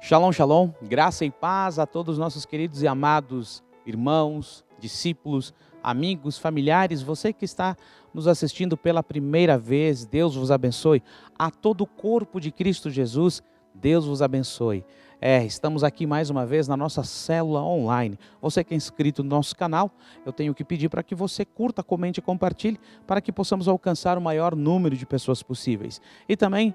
Shalom, shalom, graça e paz a todos os nossos queridos e amados irmãos, discípulos, amigos, familiares, você que está nos assistindo pela primeira vez, Deus vos abençoe. A todo o corpo de Cristo Jesus, Deus vos abençoe. Estamos aqui mais uma vez na nossa célula online. Você que é inscrito no nosso canal, eu tenho que pedir para que você curta, comente e compartilhe, para que possamos alcançar o maior número de pessoas possíveis. E também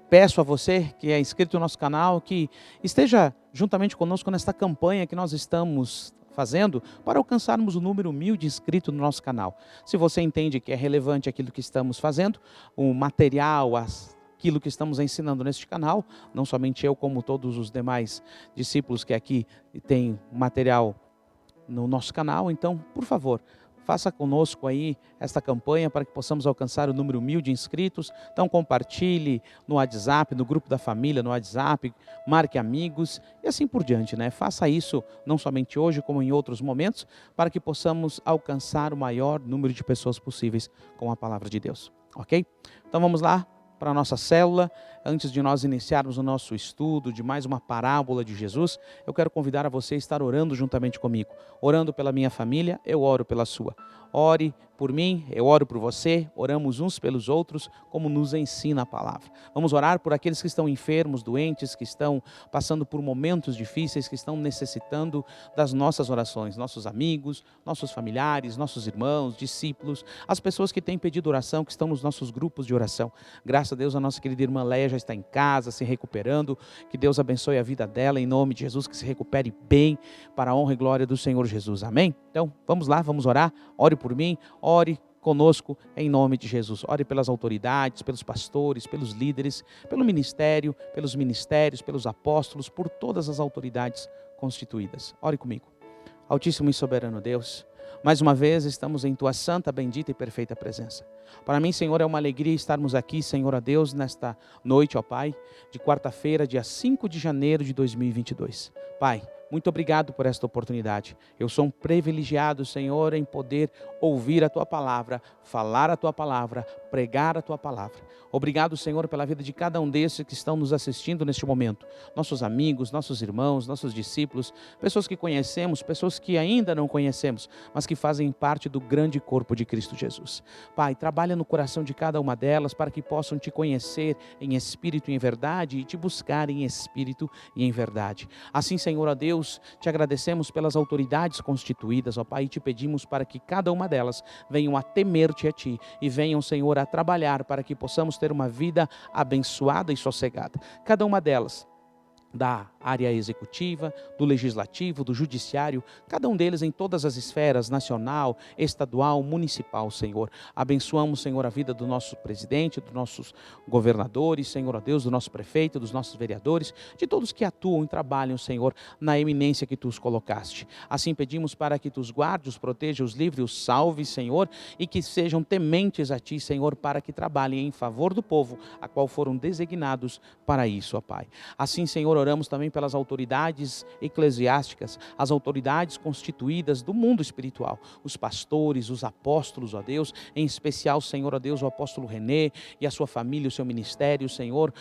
peço a você que é inscrito no nosso canal, que esteja juntamente conosco nesta campanha que nós estamos fazendo para alcançarmos o número 1000 de inscritos no nosso canal. Se você entende que é relevante aquilo que estamos fazendo, o material, aquilo que estamos ensinando neste canal, não somente eu, como todos os demais discípulos que aqui têm material no nosso canal, então, por favor, faça conosco aí esta campanha para que possamos alcançar o número 1000 de inscritos. Então compartilhe no WhatsApp, no grupo da família, no WhatsApp, marque amigos e assim por diante, né? Faça isso não somente hoje, como em outros momentos, para que possamos alcançar o maior número de pessoas possíveis com a palavra de Deus, ok? Então vamos lá para a nossa célula. Antes de nós iniciarmos o nosso estudo de mais uma parábola de Jesus, eu quero convidar a você a estar orando juntamente comigo. Orando pela minha família, eu oro pela sua. Ore por mim, eu oro por você, oramos uns pelos outros, como nos ensina a palavra. Vamos orar por aqueles que estão enfermos, doentes, que estão passando por momentos difíceis, que estão necessitando das nossas orações. Nossos amigos, nossos familiares, nossos irmãos, discípulos, as pessoas que têm pedido oração, que estão nos nossos grupos de oração. Graças a Deus, a nossa querida irmã Leia já está em casa, se recuperando. Que Deus abençoe a vida dela, em nome de Jesus, que se recupere bem, para a honra e glória do Senhor Jesus. Amém? Então, vamos lá, vamos orar. Ore por mim, ore conosco em nome de Jesus. Ore pelas autoridades, pelos pastores, pelos líderes, pelo ministério, pelos ministérios, pelos apóstolos, por todas as autoridades constituídas. Ore comigo. Altíssimo e soberano Deus, mais uma vez estamos em Tua santa, bendita e perfeita presença. Para mim, Senhor, é uma alegria estarmos aqui, Senhor, a Deus, nesta noite, ó Pai, de quarta-feira, dia 5 de janeiro de 2022. Pai, muito obrigado por esta oportunidade. Eu sou um privilegiado, Senhor, em poder ouvir a Tua palavra, falar a Tua palavra, pregar a Tua palavra. Obrigado, Senhor, pela vida de cada um desses que estão nos assistindo neste momento. Nossos amigos, nossos irmãos, nossos discípulos, pessoas que conhecemos, pessoas que ainda não conhecemos, mas que fazem parte do grande corpo de Cristo Jesus. Pai, trabalha no coração de cada uma delas para que possam Te conhecer em espírito e em verdade e Te buscar em espírito e em verdade. Assim, Senhor, ó Deus, Te agradecemos pelas autoridades constituídas, ó Pai, e Te pedimos para que cada uma delas venham a temer-Te a Ti e venham, Senhor, a trabalhar para que possamos ter uma vida abençoada e sossegada. Cada uma delas, da área executiva, do legislativo, do judiciário, cada um deles em todas as esferas, nacional, estadual, municipal, Senhor. Abençoamos, Senhor, a vida do nosso presidente, dos nossos governadores, Senhor, ó Deus, do nosso prefeito, dos nossos vereadores, de todos que atuam e trabalham, Senhor, na eminência que Tu os colocaste. Assim pedimos para que Tu os guarde, os proteja, os livre, os salve, Senhor, e que sejam tementes a Ti, Senhor, para que trabalhem em favor do povo, a qual foram designados para isso, ó Pai. Assim, Senhor, oramos também pelas autoridades eclesiásticas, as autoridades constituídas do mundo espiritual, os pastores, os apóstolos, ó Deus, em especial, Senhor, ó Deus, o apóstolo René e a sua família, o seu ministério, Senhor,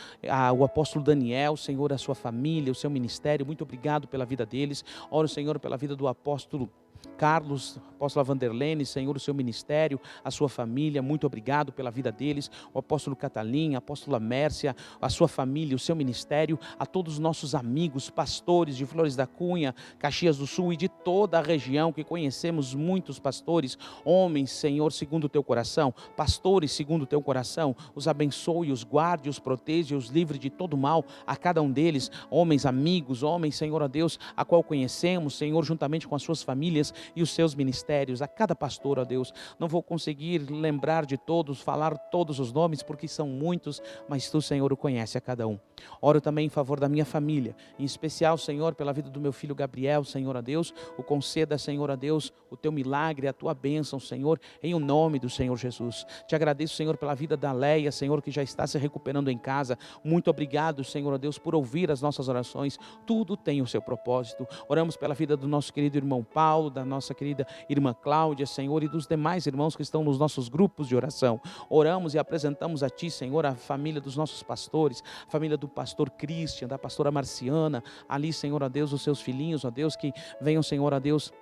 o apóstolo Daniel, Senhor, a sua família, o seu ministério, muito obrigado pela vida deles. Oro, Senhor, pela vida do apóstolo Carlos, apóstola Vanderlene, Senhor, o seu ministério, a sua família, muito obrigado pela vida deles, o apóstolo Catalim, a apóstola Mércia, a sua família, o seu ministério, a todos os nossos amigos, pastores de Flores da Cunha, Caxias do Sul e de toda a região, que conhecemos muitos pastores, homens, Senhor, segundo o Teu coração, pastores segundo o Teu coração, os abençoe, os guarde, os proteja, os livre de todo mal, a cada um deles, homens, amigos, homens, Senhor, a Deus, a qual conhecemos, Senhor, juntamente com as suas famílias, e os seus ministérios, a cada pastor, ó Deus. Não vou conseguir lembrar de todos, falar todos os nomes, porque são muitos, mas Tu, Senhor, o conhece a cada um. Oro também em favor da minha família, em especial, Senhor, pela vida do meu filho Gabriel, Senhor, a Deus, o conceda, Senhor, a Deus, o Teu milagre, a Tua bênção, Senhor, em o nome do Senhor Jesus. Te agradeço, Senhor, pela vida da Leia, Senhor, que já está se recuperando em casa. Muito obrigado, Senhor, a Deus, por ouvir as nossas orações. Tudo tem o seu propósito. Oramos pela vida do nosso querido irmão Paulo, da da nossa querida irmã Cláudia, Senhor, e dos demais irmãos que estão nos nossos grupos de oração. Oramos e apresentamos a Ti, Senhor, a família dos nossos pastores, a família do pastor Christian, da pastora Marciana, ali, Senhor, a Deus, os seus filhinhos, ó Deus, que venham, Senhor, a Deus,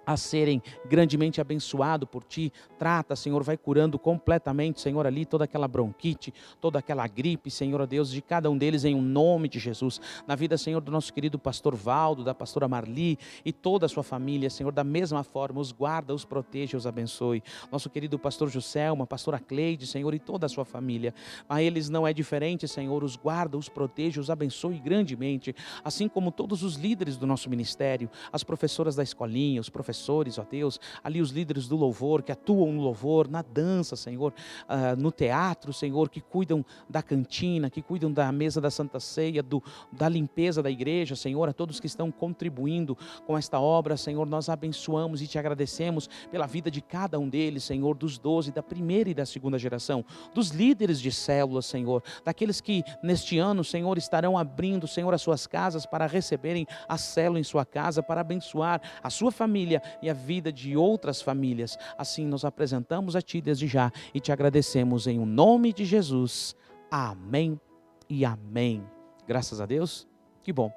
a serem grandemente abençoados por Ti. Trata, Senhor, vai curando completamente, Senhor, ali toda aquela bronquite, toda aquela gripe, Senhor, ó Deus, de cada um deles em um nome de Jesus. Na vida, Senhor, do nosso querido pastor Valdo, da pastora Marli e toda a sua família, Senhor, da mesma forma, os guarda, os proteja, os abençoe. Nosso querido pastor Joselma, pastora Cleide, Senhor, e toda a sua família. A eles não é diferente, Senhor, os guarda, os proteja, os abençoe grandemente, assim como todos os líderes do nosso ministério, as professoras da escolinha, os professores, ó Deus, ali os líderes do louvor, que atuam no louvor, na dança, Senhor, no teatro, Senhor, que cuidam da cantina, que cuidam da mesa da Santa Ceia, da limpeza da igreja, Senhor, a todos que estão contribuindo com esta obra, Senhor, nós abençoamos e Te agradecemos pela vida de cada um deles, Senhor, dos 12, da primeira e da segunda geração, dos líderes de células, Senhor, daqueles que neste ano, Senhor, estarão abrindo, Senhor, as suas casas para receberem a célula em sua casa, para abençoar a sua família e a vida de outras famílias. Assim nós apresentamos a Ti desde já e Te agradecemos em o nome de Jesus. Amém e amém. Graças a Deus. Que bom.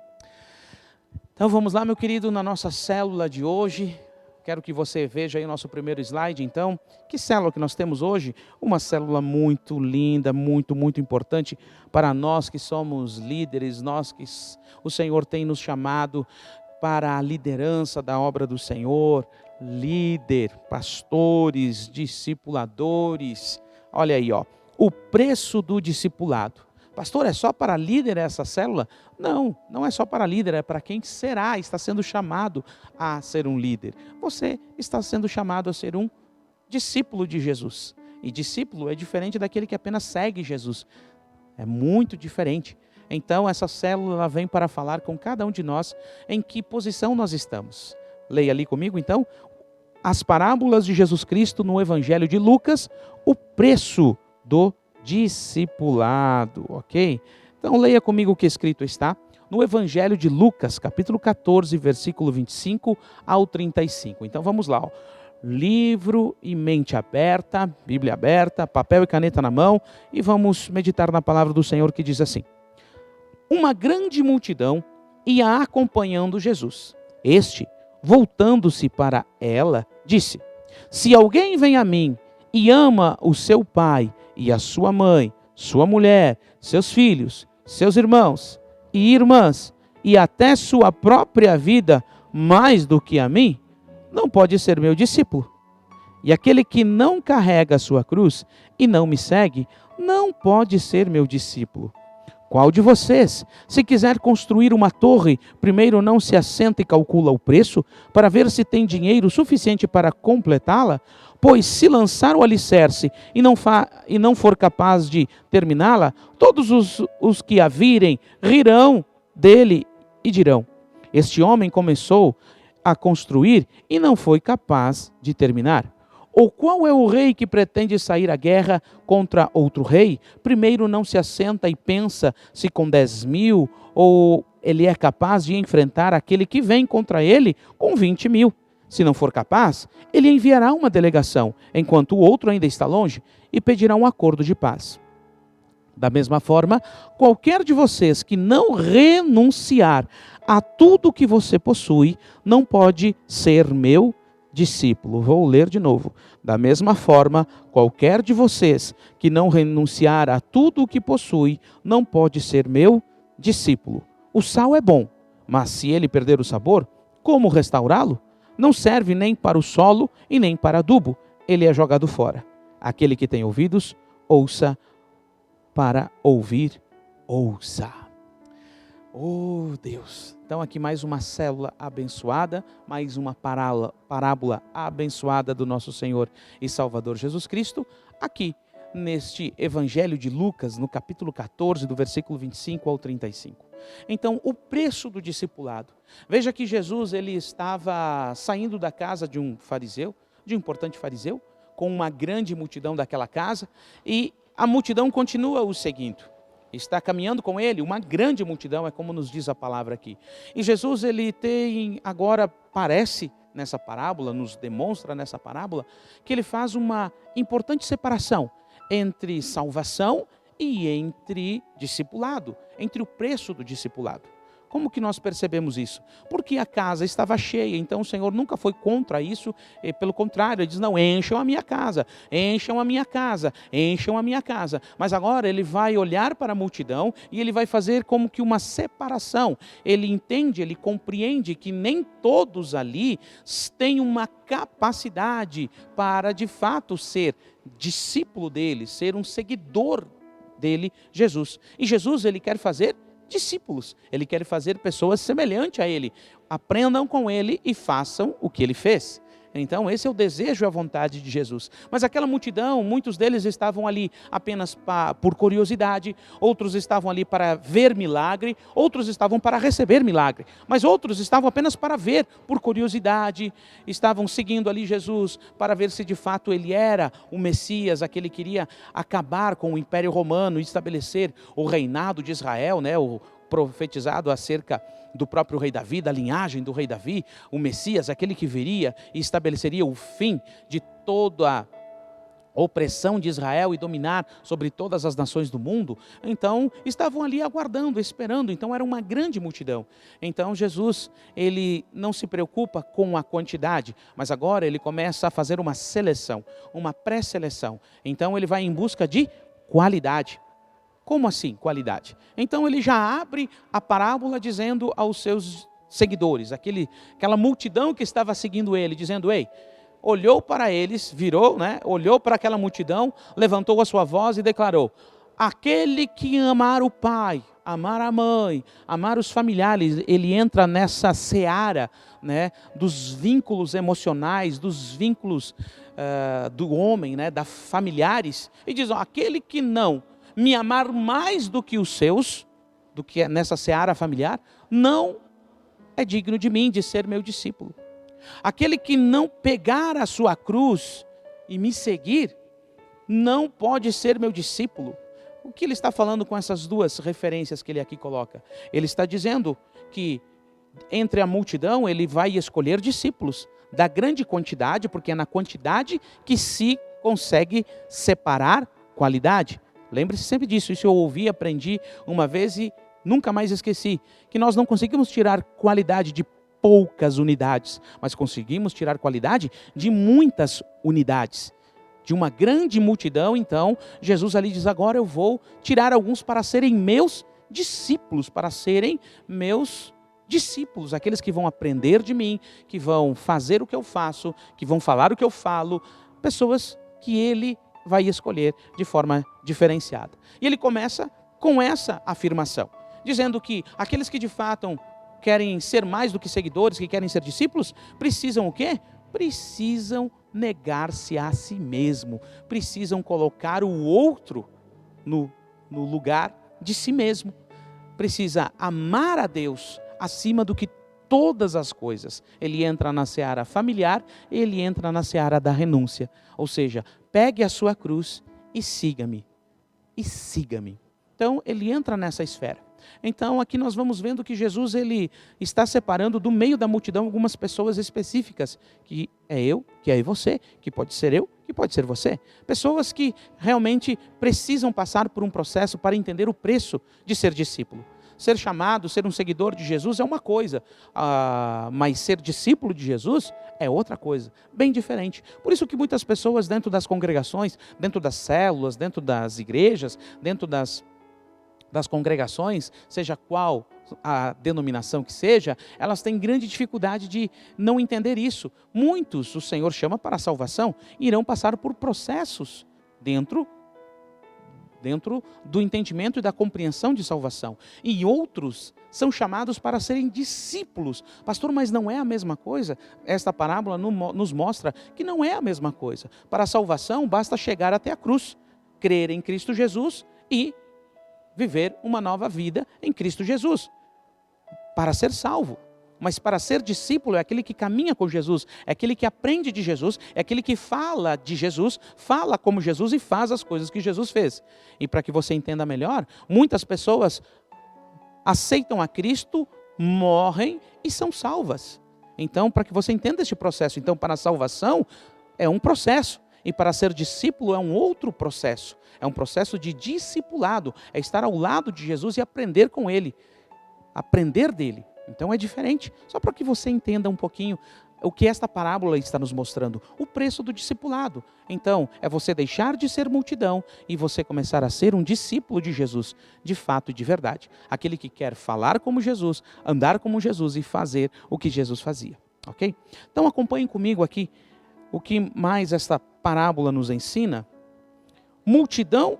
Então vamos lá, meu querido, na nossa célula de hoje. Quero que você veja aí o nosso primeiro slide, então. Que célula que nós temos hoje? Uma célula muito linda, muito importante para nós que somos líderes, nós que o Senhor tem nos chamado para a liderança da obra do Senhor, líder, pastores, discipuladores. Olha aí, ó, o preço do discipulado. Pastor, é só para líder essa célula? Não, não é só para líder, é para quem está sendo chamado a ser um líder. Você está sendo chamado a ser um discípulo de Jesus. E discípulo é diferente daquele que apenas segue Jesus. É muito diferente. Então, essa célula vem para falar com cada um de nós em que posição nós estamos. Leia ali comigo, então, as parábolas de Jesus Cristo no Evangelho de Lucas, o preço do discipulado, ok? Então, leia comigo o que escrito está no Evangelho de Lucas, capítulo 14, versículo 25 ao 35. Então, vamos lá, ó. Livro e mente aberta, Bíblia aberta, papel e caneta na mão, e vamos meditar na palavra do Senhor que diz assim: uma grande multidão ia acompanhando Jesus. Este, voltando-se para ela, disse: se alguém vem a mim e ama o seu pai e a sua mãe, sua mulher, seus filhos, seus irmãos e irmãs, e até sua própria vida mais do que a mim, não pode ser meu discípulo. E aquele que não carrega a sua cruz e não me segue, não pode ser meu discípulo. Qual de vocês, se quiser construir uma torre, primeiro não se assenta e calcula o preço, para ver se tem dinheiro suficiente para completá-la? Pois se lançar o alicerce e não for capaz de terminá-la, todos os que a virem rirão dele e dirão: este homem começou a construir e não foi capaz de terminar. Ou qual é o rei que pretende sair à guerra contra outro rei? Primeiro não se assenta e pensa se com 10.000 ou ele é capaz de enfrentar aquele que vem contra ele com 20.000. Se não for capaz, ele enviará uma delegação, enquanto o outro ainda está longe, e pedirá um acordo de paz. Da mesma forma, qualquer de vocês que não renunciar a tudo que você possui, não pode ser meu discípulo. Vou ler de novo. Da mesma forma, qualquer de vocês que não renunciar a tudo o que possui, não pode ser meu discípulo. O sal é bom, mas se ele perder o sabor, como restaurá-lo? Não serve nem para o solo e nem para adubo. Ele é jogado fora. Aquele que tem ouvidos, ouça. Para ouvir, ouça. Oh, Deus. Então aqui mais uma célula abençoada, mais uma parábola abençoada do nosso Senhor e Salvador Jesus Cristo, aqui neste Evangelho de Lucas, no capítulo 14, do versículo 25 ao 35. Então, o preço do discipulado. Veja que Jesus ele estava saindo da casa de um fariseu, de um importante fariseu, com uma grande multidão daquela casa, e a multidão continua o seguindo. Está caminhando com ele, uma grande multidão, é como nos diz a palavra aqui. E Jesus, ele tem agora, parece, nessa parábola, nos demonstra nessa parábola, que ele faz uma importante separação entre salvação e entre discipulado, entre o preço do discipulado. Como que nós percebemos isso? Porque a casa estava cheia, então o Senhor nunca foi contra isso, e pelo contrário, ele diz, não, encham a minha casa, encham a minha casa, encham a minha casa. Mas agora ele vai olhar para a multidão e ele vai fazer como que uma separação. Ele entende, ele compreende que nem todos ali têm uma capacidade para de fato ser discípulo dele, ser um seguidor dele, Jesus. E Jesus, ele quer fazer discípulos, ele quer fazer pessoas semelhantes a ele, aprendam com ele e façam o que ele fez. Então esse é o desejo e a vontade de Jesus. Mas aquela multidão, muitos deles estavam ali apenas por curiosidade, outros estavam ali para ver milagre, outros estavam para receber milagre, mas outros estavam apenas para ver por curiosidade, estavam seguindo ali Jesus para ver se de fato ele era o Messias, aquele que iria acabar com o Império Romano e estabelecer o reinado de Israel, né? O profetizado acerca do próprio rei Davi, da linhagem do rei Davi, o Messias, aquele que viria e estabeleceria o fim de toda a opressão de Israel e dominar sobre todas as nações do mundo. Então estavam ali aguardando, esperando, então era uma grande multidão. Então Jesus, ele não se preocupa com a quantidade, mas agora ele começa a fazer uma seleção, uma pré-seleção. Então ele vai em busca de qualidade. Como assim, qualidade? Então ele já abre a parábola dizendo aos seus seguidores, aquela multidão que estava seguindo ele, dizendo, ei, olhou para eles, virou, né? Olhou para aquela multidão, levantou a sua voz e declarou, aquele que amar o pai, amar a mãe, amar os familiares, ele entra nessa seara, né, dos vínculos emocionais, dos vínculos do homem, né, da familiares, e diz, ó, aquele que não me amar mais do que os seus, do que nessa seara familiar, não é digno de mim, de ser meu discípulo. Aquele que não pegar a sua cruz e me seguir, não pode ser meu discípulo. O que ele está falando com essas duas referências que ele aqui coloca? Ele está dizendo que entre a multidão ele vai escolher discípulos da grande quantidade, porque é na quantidade que se consegue separar qualidade. Lembre-se sempre disso, isso eu ouvi, aprendi uma vez e nunca mais esqueci, que nós não conseguimos tirar qualidade de poucas unidades, mas conseguimos tirar qualidade de muitas unidades. De uma grande multidão, então, Jesus ali diz, agora eu vou tirar alguns para serem meus discípulos, aqueles que vão aprender de mim, que vão fazer o que eu faço, que vão falar o que eu falo, pessoas que ele vai escolher de forma diferenciada. E ele começa com essa afirmação, dizendo que aqueles que de fato querem ser mais do que seguidores, que querem ser discípulos, precisam o quê? Precisam negar-se a si mesmo, precisam colocar o outro no lugar de si mesmo, precisa amar a Deus acima do que todas as coisas. Ele entra na seara familiar, ele entra na seara da renúncia, ou seja, pegue a sua cruz e siga-me, Então ele entra nessa esfera. Então aqui nós vamos vendo que Jesus ele está separando do meio da multidão algumas pessoas específicas, que é eu, que é você, que pode ser eu, que pode ser você. Pessoas que realmente precisam passar por um processo para entender o preço de ser discípulo. Ser chamado, ser um seguidor de Jesus é uma coisa, mas ser discípulo de Jesus é outra coisa, bem diferente. Por isso que muitas pessoas dentro das congregações, dentro das células, dentro das igrejas, dentro das congregações, seja qual a denominação que seja, elas têm grande dificuldade de não entender isso. Muitos, o Senhor chama para a salvação, irão passar por processos dentro do entendimento e da compreensão de salvação. E outros são chamados para serem discípulos. Pastor, mas não é a mesma coisa? Esta parábola nos mostra que não é a mesma coisa. Para a salvação, basta chegar até a cruz, crer em Cristo Jesus e viver uma nova vida em Cristo Jesus. Para ser salvo. Mas para ser discípulo é aquele que caminha com Jesus, é aquele que aprende de Jesus, é aquele que fala de Jesus, fala como Jesus e faz as coisas que Jesus fez. E para que você entenda melhor, muitas pessoas aceitam a Cristo, morrem e são salvas. Então, para que você entenda este processo, então, para a salvação é um processo, e para ser discípulo é um outro processo. É um processo de discipulado, é estar ao lado de Jesus e aprender com Ele, aprender dele. Então é diferente, só para que você entenda um pouquinho o que esta parábola está nos mostrando, o preço do discipulado. Então, é você deixar de ser multidão e você começar a ser um discípulo de Jesus, de fato e de verdade. Aquele que quer falar como Jesus, andar como Jesus e fazer o que Jesus fazia, ok? Então acompanhem comigo aqui o que mais esta parábola nos ensina. Multidão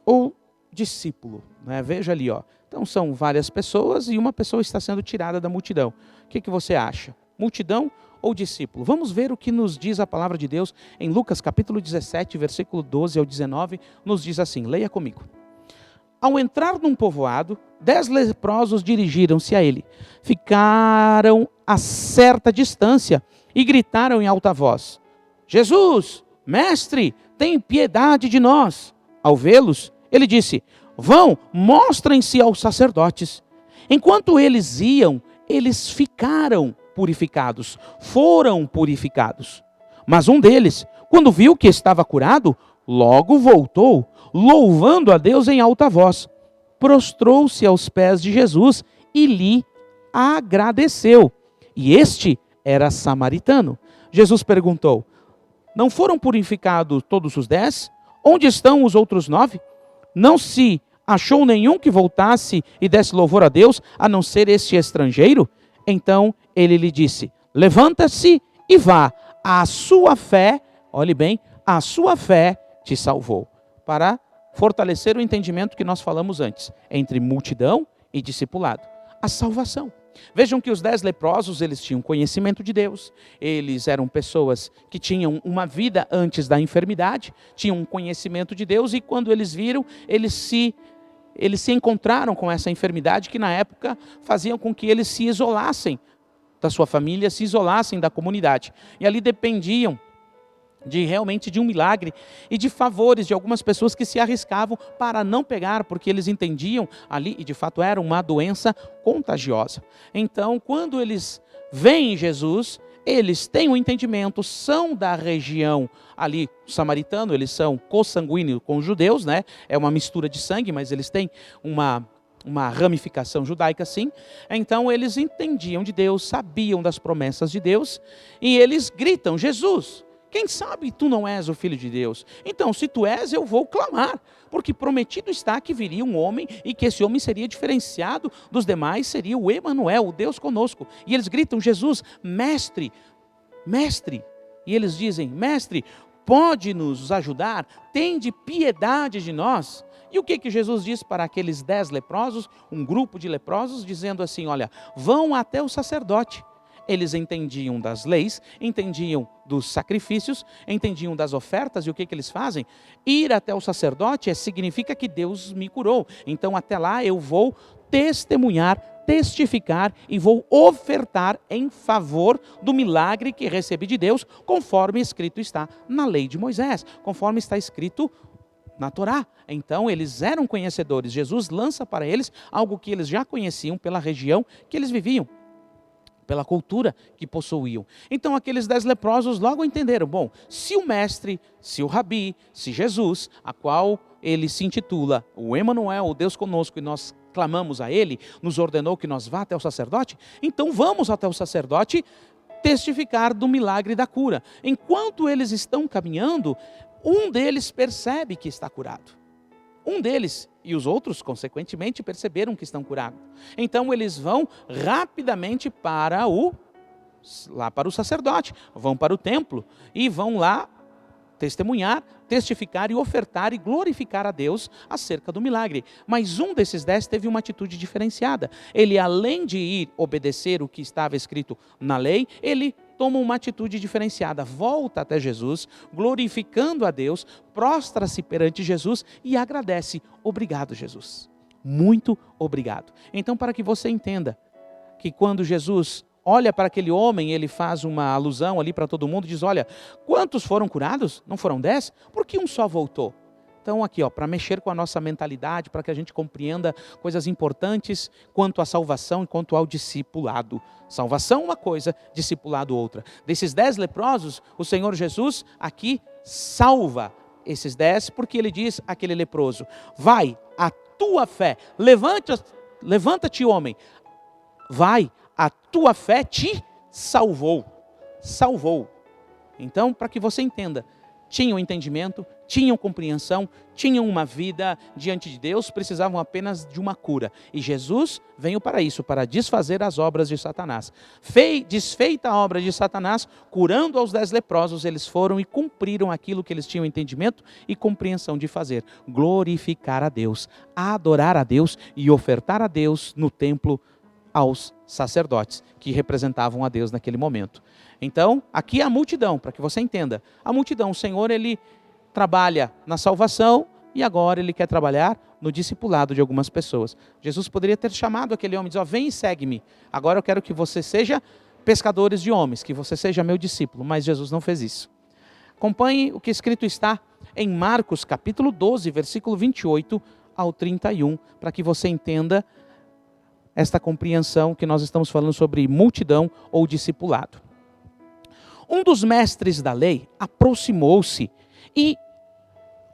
ou discípulo, né? Veja ali, ó. Então são várias pessoas e uma pessoa está sendo tirada da multidão. O que você acha? Multidão ou discípulo? Vamos ver o que nos diz a palavra de Deus em Lucas capítulo 17, versículo 12 ao 19, nos diz assim, leia comigo. Ao entrar num povoado, 10 leprosos dirigiram-se a ele. Ficaram a certa distância e gritaram em alta voz, Jesus, mestre, tem piedade de nós. Ao vê-los, ele disse, vão, mostrem-se aos sacerdotes. Enquanto eles iam, eles ficaram purificados, foram purificados. Mas um deles, quando viu que estava curado, logo voltou, louvando a Deus em alta voz. Prostrou-se aos pés de Jesus e lhe agradeceu. E este era samaritano. Jesus perguntou, não foram purificados todos os 10? Onde estão os outros 9? Não se achou nenhum que voltasse e desse louvor a Deus, a não ser este estrangeiro? Então ele lhe disse, levanta-se e vá, a sua fé, olhe bem, a sua fé te salvou. Para fortalecer o entendimento que nós falamos antes, entre multidão e discipulado. A salvação. Vejam que os 10 leprosos, eles tinham conhecimento de Deus, eles eram pessoas que tinham uma vida antes da enfermidade, tinham um conhecimento de Deus e quando eles viram, eles se encontraram com essa enfermidade que na época faziam com que eles se isolassem da sua família, se isolassem da comunidade. E ali dependiam realmente de um milagre e de favores de algumas pessoas que se arriscavam para não pegar, porque eles entendiam ali, e de fato era uma doença contagiosa. Então, quando eles veem Jesus, eles têm um entendimento, são da região ali samaritano, eles são consanguíneos com os judeus, né? É uma mistura de sangue, mas eles têm uma ramificação judaica, sim. Então eles entendiam de Deus, sabiam das promessas de Deus, e eles gritam, Jesus, quem sabe tu não és o Filho de Deus? Então, se tu és, eu vou clamar, porque prometido está que viria um homem e que esse homem seria diferenciado dos demais, seria o Emanuel, o Deus conosco. E eles gritam, Jesus, mestre, mestre. E eles dizem, mestre, pode nos ajudar? Tende piedade de nós. E o que Jesus diz para aqueles 10 leprosos, um grupo de leprosos, dizendo assim, olha, vão até o sacerdote. Eles entendiam das leis, entendiam dos sacrifícios, entendiam das ofertas, e o que eles fazem? Ir até o sacerdote significa que Deus me curou. Então até lá eu vou testemunhar, testificar e vou ofertar em favor do milagre que recebi de Deus, conforme escrito está na lei de Moisés, conforme está escrito na Torá. Então eles eram conhecedores. Jesus lança para eles algo que eles já conheciam pela região que eles viviam, pela cultura que possuíam. Então aqueles 10 leprosos logo entenderam, bom, se o mestre, se o rabi, se Jesus, a qual ele se intitula o Emanuel, o Deus conosco, e nós clamamos a ele, nos ordenou que nós vá até o sacerdote, então vamos até o sacerdote testificar do milagre da cura. Enquanto eles estão caminhando, um deles percebe que está curado. Um deles, e os outros, consequentemente, perceberam que estão curados. Então eles vão rapidamente para o sacerdote, vão para o templo e vão lá testemunhar, testificar e ofertar e glorificar a Deus acerca do milagre. Mas um desses 10 teve uma atitude diferenciada. Ele, além de ir obedecer o que estava escrito na lei, ele toma uma atitude diferenciada, volta até Jesus, glorificando a Deus, prostra-se perante Jesus e agradece. Obrigado, Jesus. Muito obrigado. Então, para que você entenda que quando Jesus olha para aquele homem, ele faz uma alusão ali para todo mundo, diz, olha, quantos foram curados? Não foram 10? Por que um só voltou? Então aqui, para mexer com a nossa mentalidade, para que a gente compreenda coisas importantes quanto à salvação e quanto ao discipulado. Salvação uma coisa, discipulado outra. Desses 10 leprosos, o Senhor Jesus aqui salva esses 10, porque ele diz àquele leproso: vai, a tua fé, levanta-te, homem, vai, a tua fé te salvou. Salvou. Então, para que você entenda, tinham entendimento, tinham compreensão, tinham uma vida diante de Deus, precisavam apenas de uma cura. E Jesus veio para isso, para desfazer as obras de Satanás. Desfeita a obra de Satanás, curando aos 10 leprosos, eles foram e cumpriram aquilo que eles tinham entendimento e compreensão de fazer: glorificar a Deus, adorar a Deus e ofertar a Deus no templo aos sacerdotes, que representavam a Deus naquele momento. Então, aqui a multidão, para que você entenda, a multidão, o Senhor, ele trabalha na salvação e agora ele quer trabalhar no discipulado de algumas pessoas. Jesus poderia ter chamado aquele homem e dizer: vem e segue-me, agora eu quero que você seja pescadores de homens, que você seja meu discípulo, mas Jesus não fez isso. Acompanhe o que escrito está em Marcos capítulo 12, versículo 28 ao 31, para que você entenda esta compreensão que nós estamos falando sobre multidão ou discipulado. Um dos mestres da lei aproximou-se e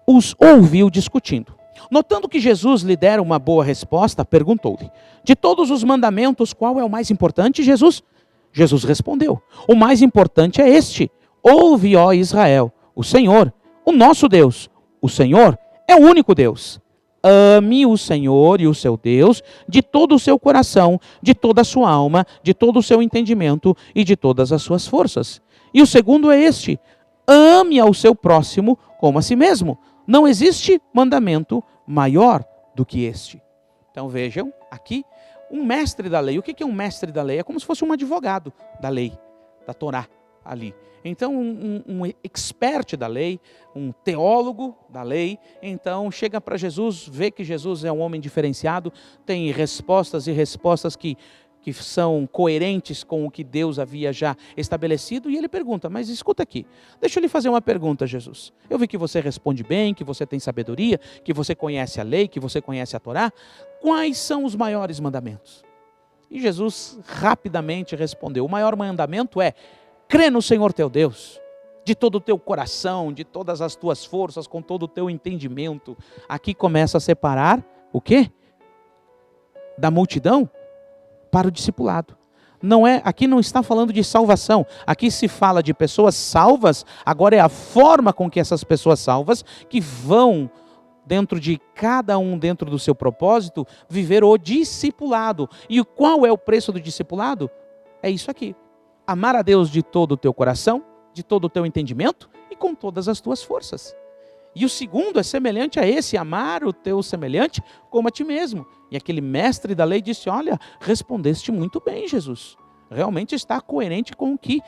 os ouviu discutindo. Notando que Jesus lhe dera uma boa resposta, perguntou-lhe: de todos os mandamentos, qual é o mais importante, Jesus? Jesus respondeu: o mais importante é este: ouve, ó Israel, o Senhor, o nosso Deus, o Senhor é o único Deus. Ame o Senhor e o seu Deus de todo o seu coração, de toda a sua alma, de todo o seu entendimento e de todas as suas forças. E o segundo é este: ame ao seu próximo como a si mesmo. Não existe mandamento maior do que este. Então vejam, aqui, um mestre da lei. O que é um mestre da lei? É como se fosse um advogado da lei, da Torá, ali. Então, um expert da lei, um teólogo da lei, então chega para Jesus, vê que Jesus é um homem diferenciado, tem respostas e respostas que são coerentes com o que Deus havia já estabelecido, e ele pergunta: mas escuta aqui, deixa eu lhe fazer uma pergunta, Jesus. Eu vi que você responde bem, que você tem sabedoria, que você conhece a lei, que você conhece a Torá. Quais são os maiores mandamentos? E Jesus rapidamente respondeu: o maior mandamento é: crê no Senhor teu Deus, de todo o teu coração, de todas as tuas forças, com todo o teu entendimento. Aqui começa a separar o quê? Da multidão para o discipulado. Aqui não está falando de salvação, aqui se fala de pessoas salvas. Agora é a forma com que essas pessoas salvas, que vão dentro de cada um, dentro do seu propósito, viver o discipulado. E qual é o preço do discipulado? É isso aqui: amar a Deus de todo o teu coração, de todo o teu entendimento e com todas as tuas forças. E o segundo é semelhante a esse: amar o teu semelhante como a ti mesmo. E aquele mestre da lei disse: olha, respondeste muito bem, Jesus. Realmente está coerente com o que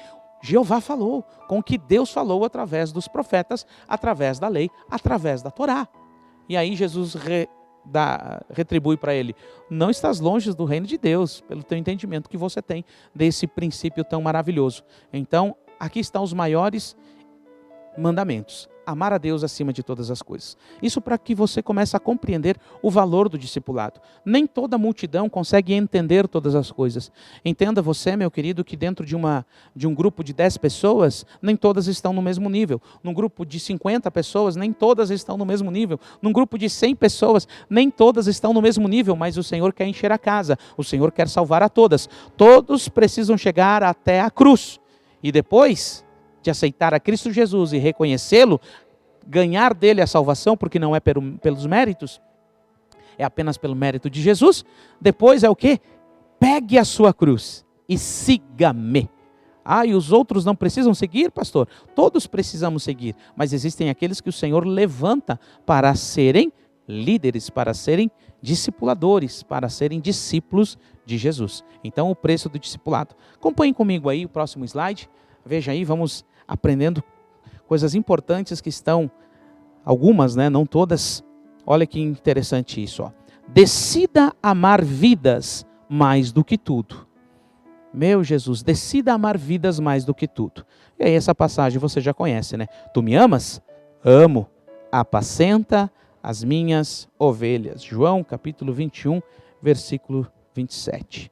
Jeová falou, com o que Deus falou através dos profetas, através da lei, através da Torá. E aí Jesus retribui para ele: não estás longe do reino de Deus, pelo teu entendimento que você tem desse princípio tão maravilhoso. Então, aqui estão os maiores mandamentos: amar a Deus acima de todas as coisas. Isso para que você comece a compreender o valor do discipulado. Nem toda multidão consegue entender todas as coisas. Entenda você, meu querido, que dentro de um grupo de 10 pessoas, nem todas estão no mesmo nível. Num grupo de 50 pessoas, nem todas estão no mesmo nível. Num grupo de 100 pessoas, nem todas estão no mesmo nível, mas o Senhor quer encher a casa. O Senhor quer salvar a todas. Todos precisam chegar até a cruz. E depois de aceitar a Cristo Jesus e reconhecê-lo, ganhar dele a salvação, porque não é pelos méritos, é apenas pelo mérito de Jesus. Depois é o quê? Pegue a sua cruz e siga-me. E os outros não precisam seguir, pastor? Todos precisamos seguir, mas existem aqueles que o Senhor levanta para serem líderes, para serem discipuladores, para serem discípulos de Jesus. Então, o preço do discipulado. Acompanhem comigo aí o próximo slide. Veja aí, vamos aprendendo coisas importantes que estão, algumas, né, não todas. Olha que interessante isso, ó. Decida amar vidas mais do que tudo. Meu Jesus, decida amar vidas mais do que tudo. E aí essa passagem você já conhece, né? Tu me amas? Amo. apacenta as minhas ovelhas. João capítulo 21, versículo 27.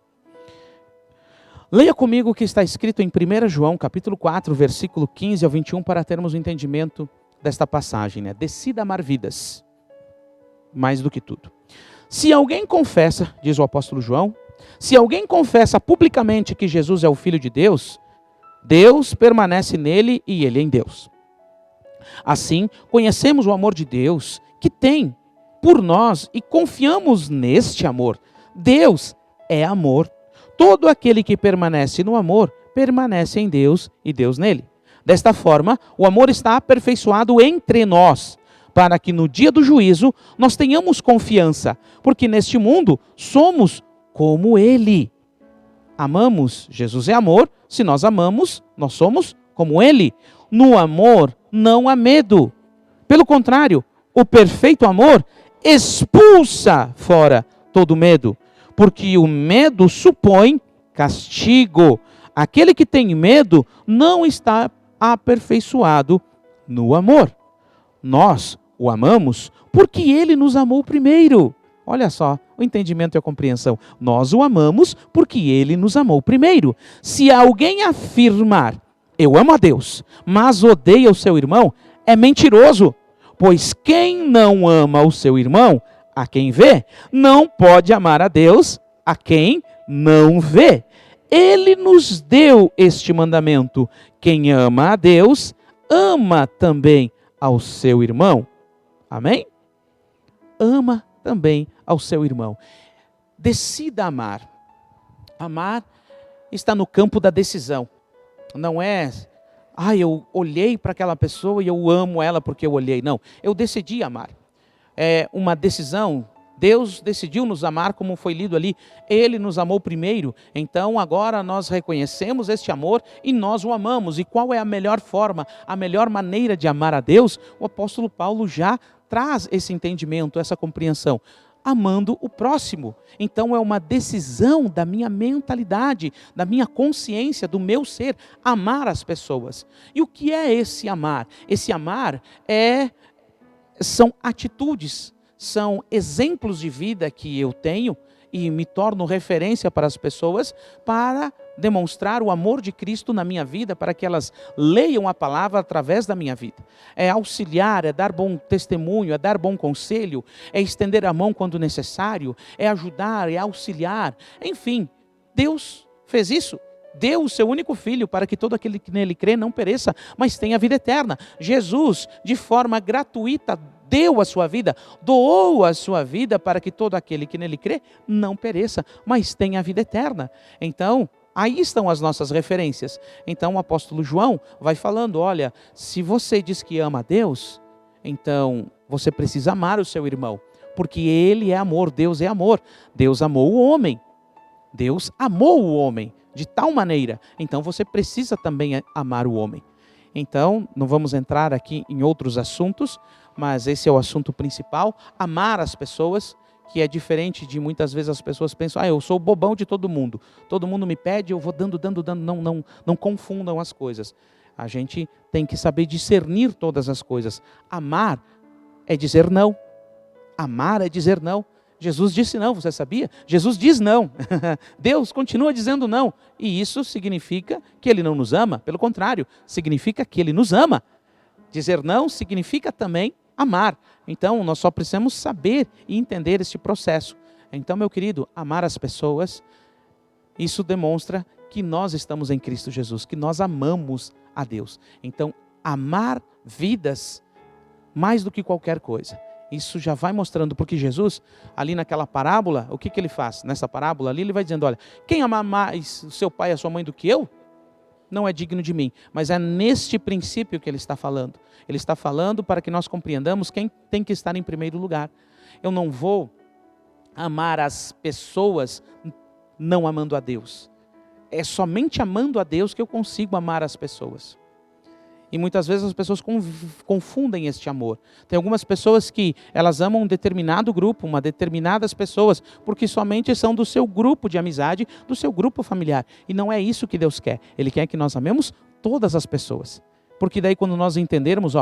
Leia comigo o que está escrito em 1 João capítulo 4, versículo 15 ao 21, para termos o entendimento desta passagem, né? Decida amar vidas, mais do que tudo. Se alguém confessa, diz o apóstolo João, se alguém confessa publicamente que Jesus é o Filho de Deus, Deus permanece nele e ele em Deus. Assim, conhecemos o amor de Deus que tem por nós e confiamos neste amor. Deus é amor. Todo aquele que permanece no amor, permanece em Deus e Deus nele. Desta forma, o amor está aperfeiçoado entre nós, para que no dia do juízo nós tenhamos confiança, porque neste mundo somos como Ele. Amamos, Jesus é amor, se nós amamos, nós somos como Ele. No amor não há medo. Pelo contrário, o perfeito amor expulsa fora todo medo, porque o medo supõe castigo. Aquele que tem medo não está aperfeiçoado no amor. Nós o amamos porque ele nos amou primeiro. Olha só, o entendimento e a compreensão. Nós o amamos porque ele nos amou primeiro. Se alguém afirmar, eu amo a Deus, mas odeia o seu irmão, é mentiroso. Pois quem não ama o seu irmão, a quem vê, não pode amar a Deus, a quem não vê. Ele nos deu este mandamento: quem ama a Deus, ama também ao seu irmão. Amém? Ama também ao seu irmão. Decida amar. Amar está no campo da decisão. Não é, eu olhei para aquela pessoa e eu amo ela porque eu olhei. Não, eu decidi amar. É uma decisão. Deus decidiu nos amar, como foi lido ali. Ele nos amou primeiro. Então agora nós reconhecemos este amor e nós o amamos. E qual é a melhor forma, a melhor maneira de amar a Deus? O apóstolo Paulo já traz esse entendimento, essa compreensão. Amando o próximo. Então é uma decisão da minha mentalidade, da minha consciência, do meu ser, amar as pessoas. E o que é esse amar? Esse amar são atitudes, são exemplos de vida que eu tenho e me torno referência para as pessoas para demonstrar o amor de Cristo na minha vida, para que elas leiam a palavra através da minha vida. É auxiliar, é dar bom testemunho, é dar bom conselho, é estender a mão quando necessário, é ajudar, é auxiliar. Enfim, Deus fez isso. Deu o seu único filho para que todo aquele que nele crê não pereça, mas tenha vida eterna. Jesus, de forma gratuita, deu a sua vida, doou a sua vida para que todo aquele que nele crê não pereça, mas tenha a vida eterna. Então, aí estão as nossas referências. Então o apóstolo João vai falando, olha, se você diz que ama a Deus, então você precisa amar o seu irmão, porque ele é amor, Deus é amor. Deus amou o homem. Deus amou o homem de tal maneira, então você precisa também amar o homem. Então, não vamos entrar aqui em outros assuntos, mas esse é o assunto principal, amar as pessoas, que é diferente de muitas vezes as pessoas pensam, eu sou o bobão de todo mundo me pede, eu vou dando, não confundam as coisas. A gente tem que saber discernir todas as coisas. Amar é dizer não. Amar é dizer não. Jesus disse não, você sabia? Jesus diz não. Deus continua dizendo não. E isso significa que Ele não nos ama. Pelo contrário, significa que Ele nos ama. Dizer não significa também amar. Então, nós só precisamos saber e entender este processo. Então, meu querido, amar as pessoas, isso demonstra que nós estamos em Cristo Jesus, que nós amamos a Deus. Então, amar vidas mais do que qualquer coisa. Isso já vai mostrando, porque Jesus, ali naquela parábola, o que ele faz? Nessa parábola ali, ele vai dizendo, olha, quem amar mais o seu pai e a sua mãe do que eu, não é digno de mim. Mas é neste princípio que ele está falando. Ele está falando para que nós compreendamos quem tem que estar em primeiro lugar. Eu não vou amar as pessoas não amando a Deus. É somente amando a Deus que eu consigo amar as pessoas. E muitas vezes as pessoas confundem este amor. Tem algumas pessoas que elas amam um determinado grupo, determinadas pessoas, porque somente são do seu grupo de amizade, do seu grupo familiar. E não é isso que Deus quer. Ele quer que nós amemos todas as pessoas. Porque daí quando nós entendermos,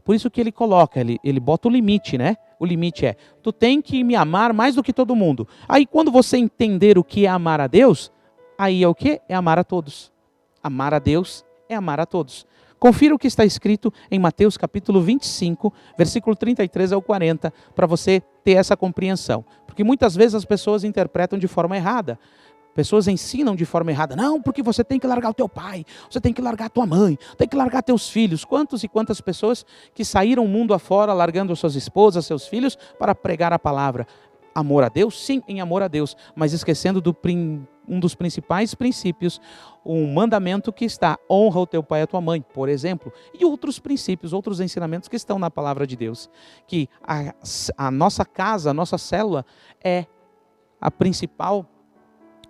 Por isso que ele coloca, ele bota o limite, né? O limite é, tu tem que me amar mais do que todo mundo. Aí quando você entender o que é amar a Deus, aí é o quê? É amar a todos. Amar a Deus é amar a todos. Confira o que está escrito em Mateus capítulo 25, versículo 33 ao 40, para você ter essa compreensão. Porque muitas vezes as pessoas interpretam de forma errada. Pessoas ensinam de forma errada. Não, porque você tem que largar o teu pai, você tem que largar a tua mãe, tem que largar teus filhos. Quantos e quantas pessoas que saíram mundo afora largando suas esposas, seus filhos, para pregar a palavra. Amor a Deus? Sim, em amor a Deus, mas esquecendo um dos principais princípios, um mandamento que está, honra o teu pai e a tua mãe, por exemplo, e outros princípios, outros ensinamentos que estão na palavra de Deus, que a nossa casa, a nossa célula é a principal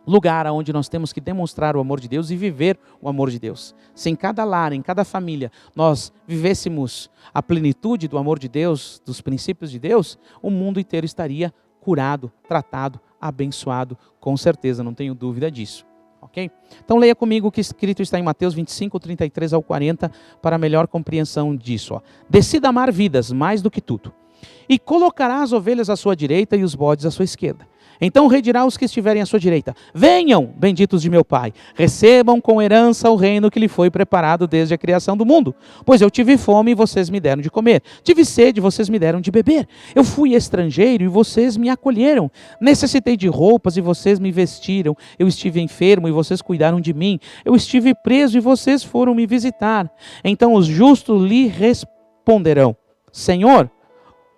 lugar onde nós temos que demonstrar o amor de Deus e viver o amor de Deus. Se em cada lar, em cada família, nós vivêssemos a plenitude do amor de Deus, dos princípios de Deus, o mundo inteiro estaria curado, tratado, abençoado, com certeza, não tenho dúvida disso. Ok? Então leia comigo o que escrito está em Mateus 25, 33 ao 40, para melhor compreensão disso. Ó. Decida amar vidas mais do que tudo, e colocará as ovelhas à sua direita e os bodes à sua esquerda. Então redirá os que estiverem à sua direita: venham, benditos de meu Pai, recebam com herança o reino que lhe foi preparado desde a criação do mundo. Pois eu tive fome e vocês me deram de comer, tive sede e vocês me deram de beber, eu fui estrangeiro e vocês me acolheram, necessitei de roupas e vocês me vestiram, eu estive enfermo e vocês cuidaram de mim, eu estive preso e vocês foram me visitar. Então os justos lhe responderão: Senhor,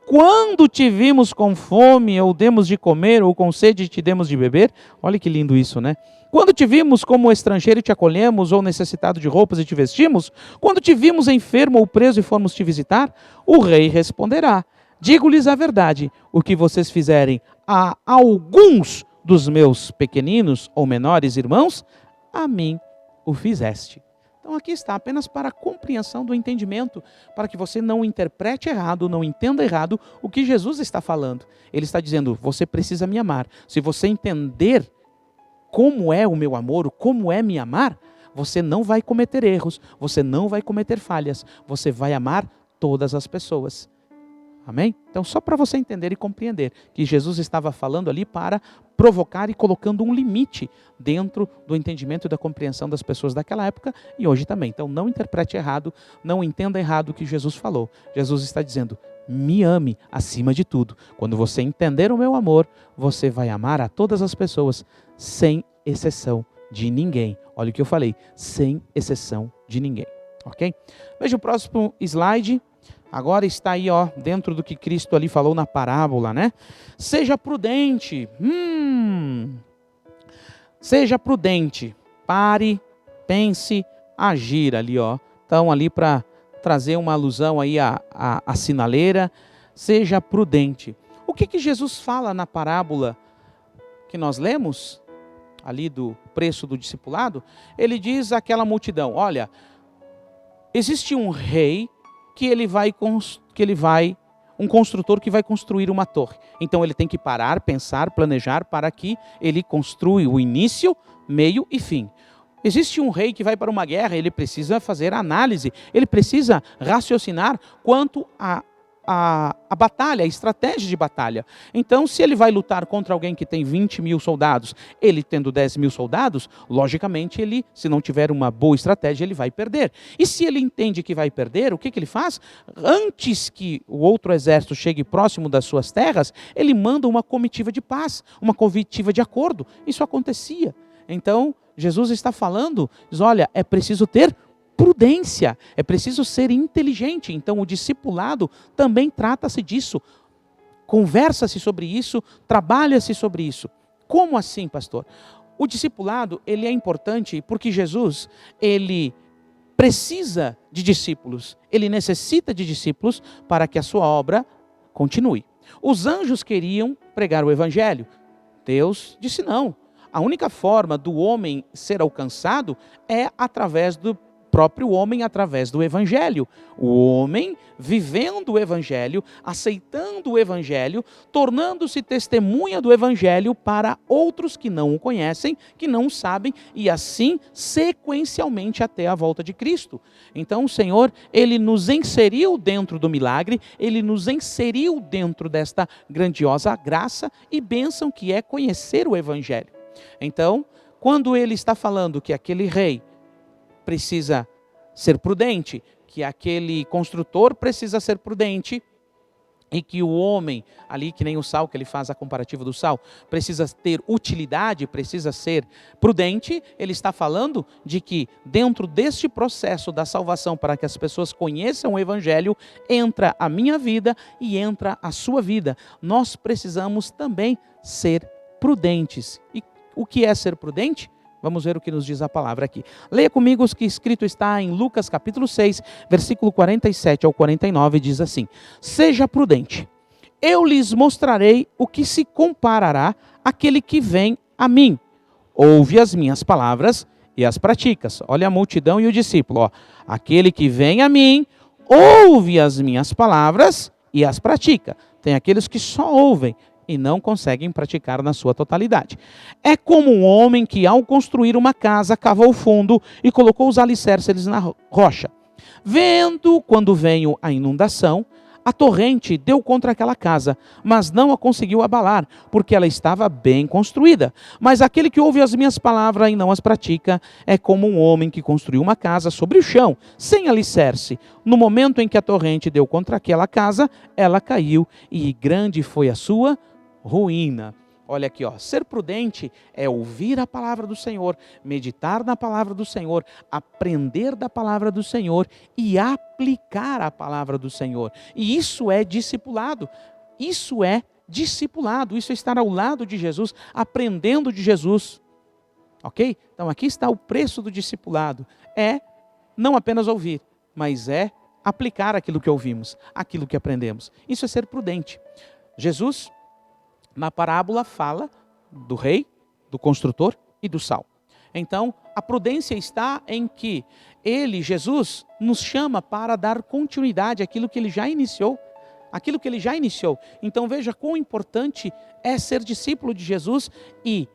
quando te vimos com fome, ou demos de comer, ou com sede te demos de beber? Olha que lindo isso, né? Quando te vimos como estrangeiro e te acolhemos, ou necessitado de roupas e te vestimos? Quando te vimos enfermo ou preso e fomos te visitar? O rei responderá: digo-lhes a verdade, o que vocês fizerem a alguns dos meus pequeninos ou menores irmãos, a mim o fizeste. Então aqui está, apenas para a compreensão do entendimento, para que você não interprete errado, não entenda errado o que Jesus está falando. Ele está dizendo, você precisa me amar. Se você entender como é o meu amor, como é me amar, você não vai cometer erros, você não vai cometer falhas, você vai amar todas as pessoas. Amém? Então, só para você entender e compreender que Jesus estava falando ali para provocar e colocando um limite dentro do entendimento e da compreensão das pessoas daquela época e hoje também. Então, não interprete errado, não entenda errado o que Jesus falou. Jesus está dizendo, me ame acima de tudo. Quando você entender o meu amor, você vai amar a todas as pessoas, sem exceção de ninguém. Olha o que eu falei, sem exceção de ninguém. Ok? Veja o próximo slide. Agora está aí, ó, dentro do que Cristo ali falou na parábola, né? Seja prudente. Seja prudente. Pare, pense, agir ali, ó. Então, ali para trazer uma alusão aí à sinaleira. Seja prudente. O que Jesus fala na parábola que nós lemos, ali do preço do discipulado? Ele diz àquela multidão, olha, existe um rei um construtor que vai construir uma torre. Então ele tem que parar, pensar, planejar para que ele construa o início, meio e fim. Existe um rei que vai para uma guerra, ele precisa fazer análise, ele precisa raciocinar quanto a batalha, a estratégia de batalha. Então, se ele vai lutar contra alguém que tem 20 mil soldados, ele tendo 10 mil soldados, logicamente ele, se não tiver uma boa estratégia, ele vai perder. E se ele entende que vai perder, o que ele faz? Antes que o outro exército chegue próximo das suas terras, ele manda uma comitiva de paz, uma comitiva de acordo. Isso acontecia. Então, Jesus está falando, diz, olha, é preciso ter prudência, é preciso ser inteligente. Então o discipulado também trata-se disso, conversa-se sobre isso, trabalha-se sobre isso. Como assim, pastor? O discipulado, ele é importante porque Jesus, ele precisa de discípulos, ele necessita de discípulos para que a sua obra continue. Os anjos queriam pregar o evangelho, Deus disse não. A única forma do homem ser alcançado é através próprio homem através do Evangelho. O homem vivendo o Evangelho, aceitando o Evangelho, tornando-se testemunha do Evangelho para outros que não o conhecem, que não sabem, e assim sequencialmente até a volta de Cristo. Então o Senhor, Ele nos inseriu dentro do milagre, Ele nos inseriu dentro desta grandiosa graça e bênção que é conhecer o Evangelho. Então, quando Ele está falando que aquele rei precisa ser prudente, que aquele construtor precisa ser prudente, e que o homem, ali que nem o sal, que ele faz a comparativa do sal, precisa ter utilidade, precisa ser prudente, ele está falando de que dentro deste processo da salvação, para que as pessoas conheçam o Evangelho, entra a minha vida e entra a sua vida. Nós precisamos também ser prudentes. E o que é ser prudente? Vamos ver o que nos diz a palavra aqui. Leia comigo o que escrito está em Lucas capítulo 6, versículo 47 ao 49, diz assim: seja prudente, eu lhes mostrarei o que se comparará àquele que vem a mim. Ouve as minhas palavras e as praticas. Olha a multidão e o discípulo. Aquele que vem a mim, ouve as minhas palavras e as pratica. Tem aqueles que só ouvem e não conseguem praticar na sua totalidade. É como um homem que, ao construir uma casa, cavou fundo e colocou os alicerces na rocha. Vendo quando veio a inundação, a torrente deu contra aquela casa, mas não a conseguiu abalar, porque ela estava bem construída. Mas aquele que ouve as minhas palavras e não as pratica, é como um homem que construiu uma casa sobre o chão, sem alicerce. No momento em que a torrente deu contra aquela casa, ela caiu, e grande foi a sua ruína. Olha aqui, ser prudente é ouvir a palavra do Senhor, meditar na palavra do Senhor, aprender da palavra do Senhor e aplicar a palavra do Senhor. E isso é discipulado. Isso é discipulado. Isso é estar ao lado de Jesus, aprendendo de Jesus. Ok? Então aqui está o preço do discipulado. É não apenas ouvir, mas é aplicar aquilo que ouvimos, aquilo que aprendemos. Isso é ser prudente. Jesus, na parábola, fala do rei, do construtor e do sal. Então, a prudência está em que ele, Jesus, nos chama para dar continuidade àquilo que ele já iniciou. Aquilo que ele já iniciou. Então, veja quão importante é ser discípulo de Jesus, e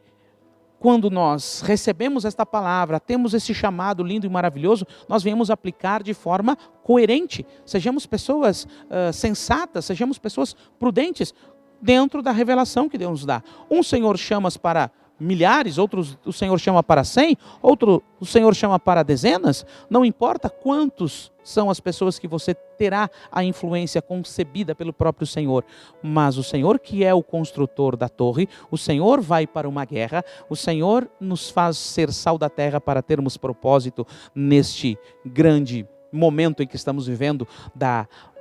quando nós recebemos esta palavra, temos esse chamado lindo e maravilhoso, nós viemos aplicar de forma coerente. Sejamos pessoas sensatas, sejamos pessoas prudentes, dentro da revelação que Deus nos dá. Um Senhor chama para milhares, outros o Senhor chama para 100, outro o Senhor chama para dezenas. Não importa quantos são as pessoas que você terá a influência concebida pelo próprio Senhor, mas o Senhor que é o construtor da torre, o Senhor vai para uma guerra, o Senhor nos faz ser sal da terra para termos propósito neste grande momento em que estamos vivendo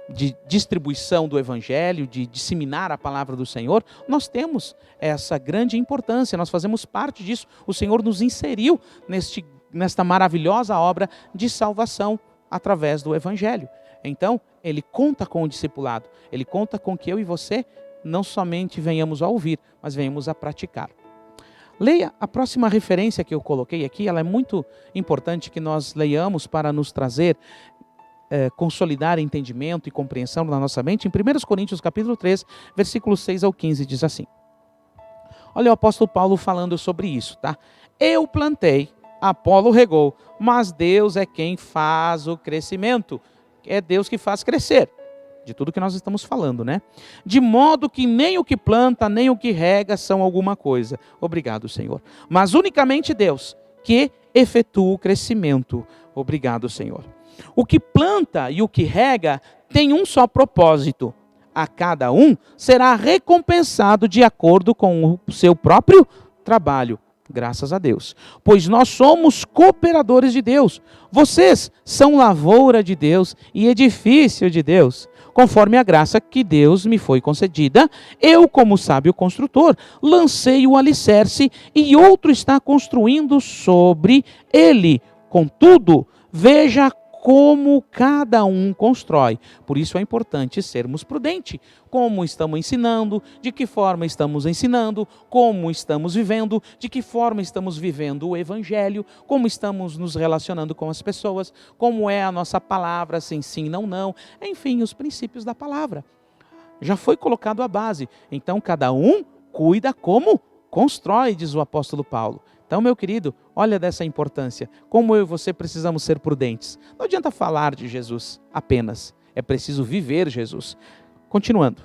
de distribuição do Evangelho, de disseminar a palavra do Senhor. Nós temos essa grande importância, nós fazemos parte disso. O Senhor nos inseriu nesta maravilhosa obra de salvação através do Evangelho. Então, Ele conta com o discipulado, Ele conta com que eu e você não somente venhamos a ouvir, mas venhamos a praticar. Leia a próxima referência que eu coloquei aqui, ela é muito importante que nós leiamos para nos trazer consolidar entendimento e compreensão na nossa mente. Em 1 Coríntios capítulo 3, versículos 6 ao 15, diz assim. Olha o apóstolo Paulo falando sobre isso, tá? Eu plantei, Apolo regou, mas Deus é quem faz o crescimento. É Deus que faz crescer. De tudo que nós estamos falando, né? De modo que nem o que planta, nem o que rega são alguma coisa. Obrigado, Senhor. Mas unicamente Deus, que efetua o crescimento. Obrigado, Senhor. O que planta e o que rega tem um só propósito. A cada um será recompensado de acordo com o seu próprio trabalho. Graças a Deus. Pois nós somos cooperadores de Deus. Vocês são lavoura de Deus e edifício de Deus. Conforme a graça que Deus me foi concedida, eu, como sábio construtor, lancei o alicerce e outro está construindo sobre ele. Contudo, veja como cada um constrói. Por isso é importante sermos prudentes. Como estamos ensinando, de que forma estamos ensinando, como estamos vivendo, de que forma estamos vivendo o Evangelho, como estamos nos relacionando com as pessoas, como é a nossa palavra, sim, sim, não, não. Enfim, os princípios da palavra. Já foi colocado a base. Então, cada um cuida como constrói, diz o apóstolo Paulo. Então, meu querido, olha dessa importância. Como eu e você precisamos ser prudentes. Não adianta falar de Jesus apenas. É preciso viver Jesus. Continuando.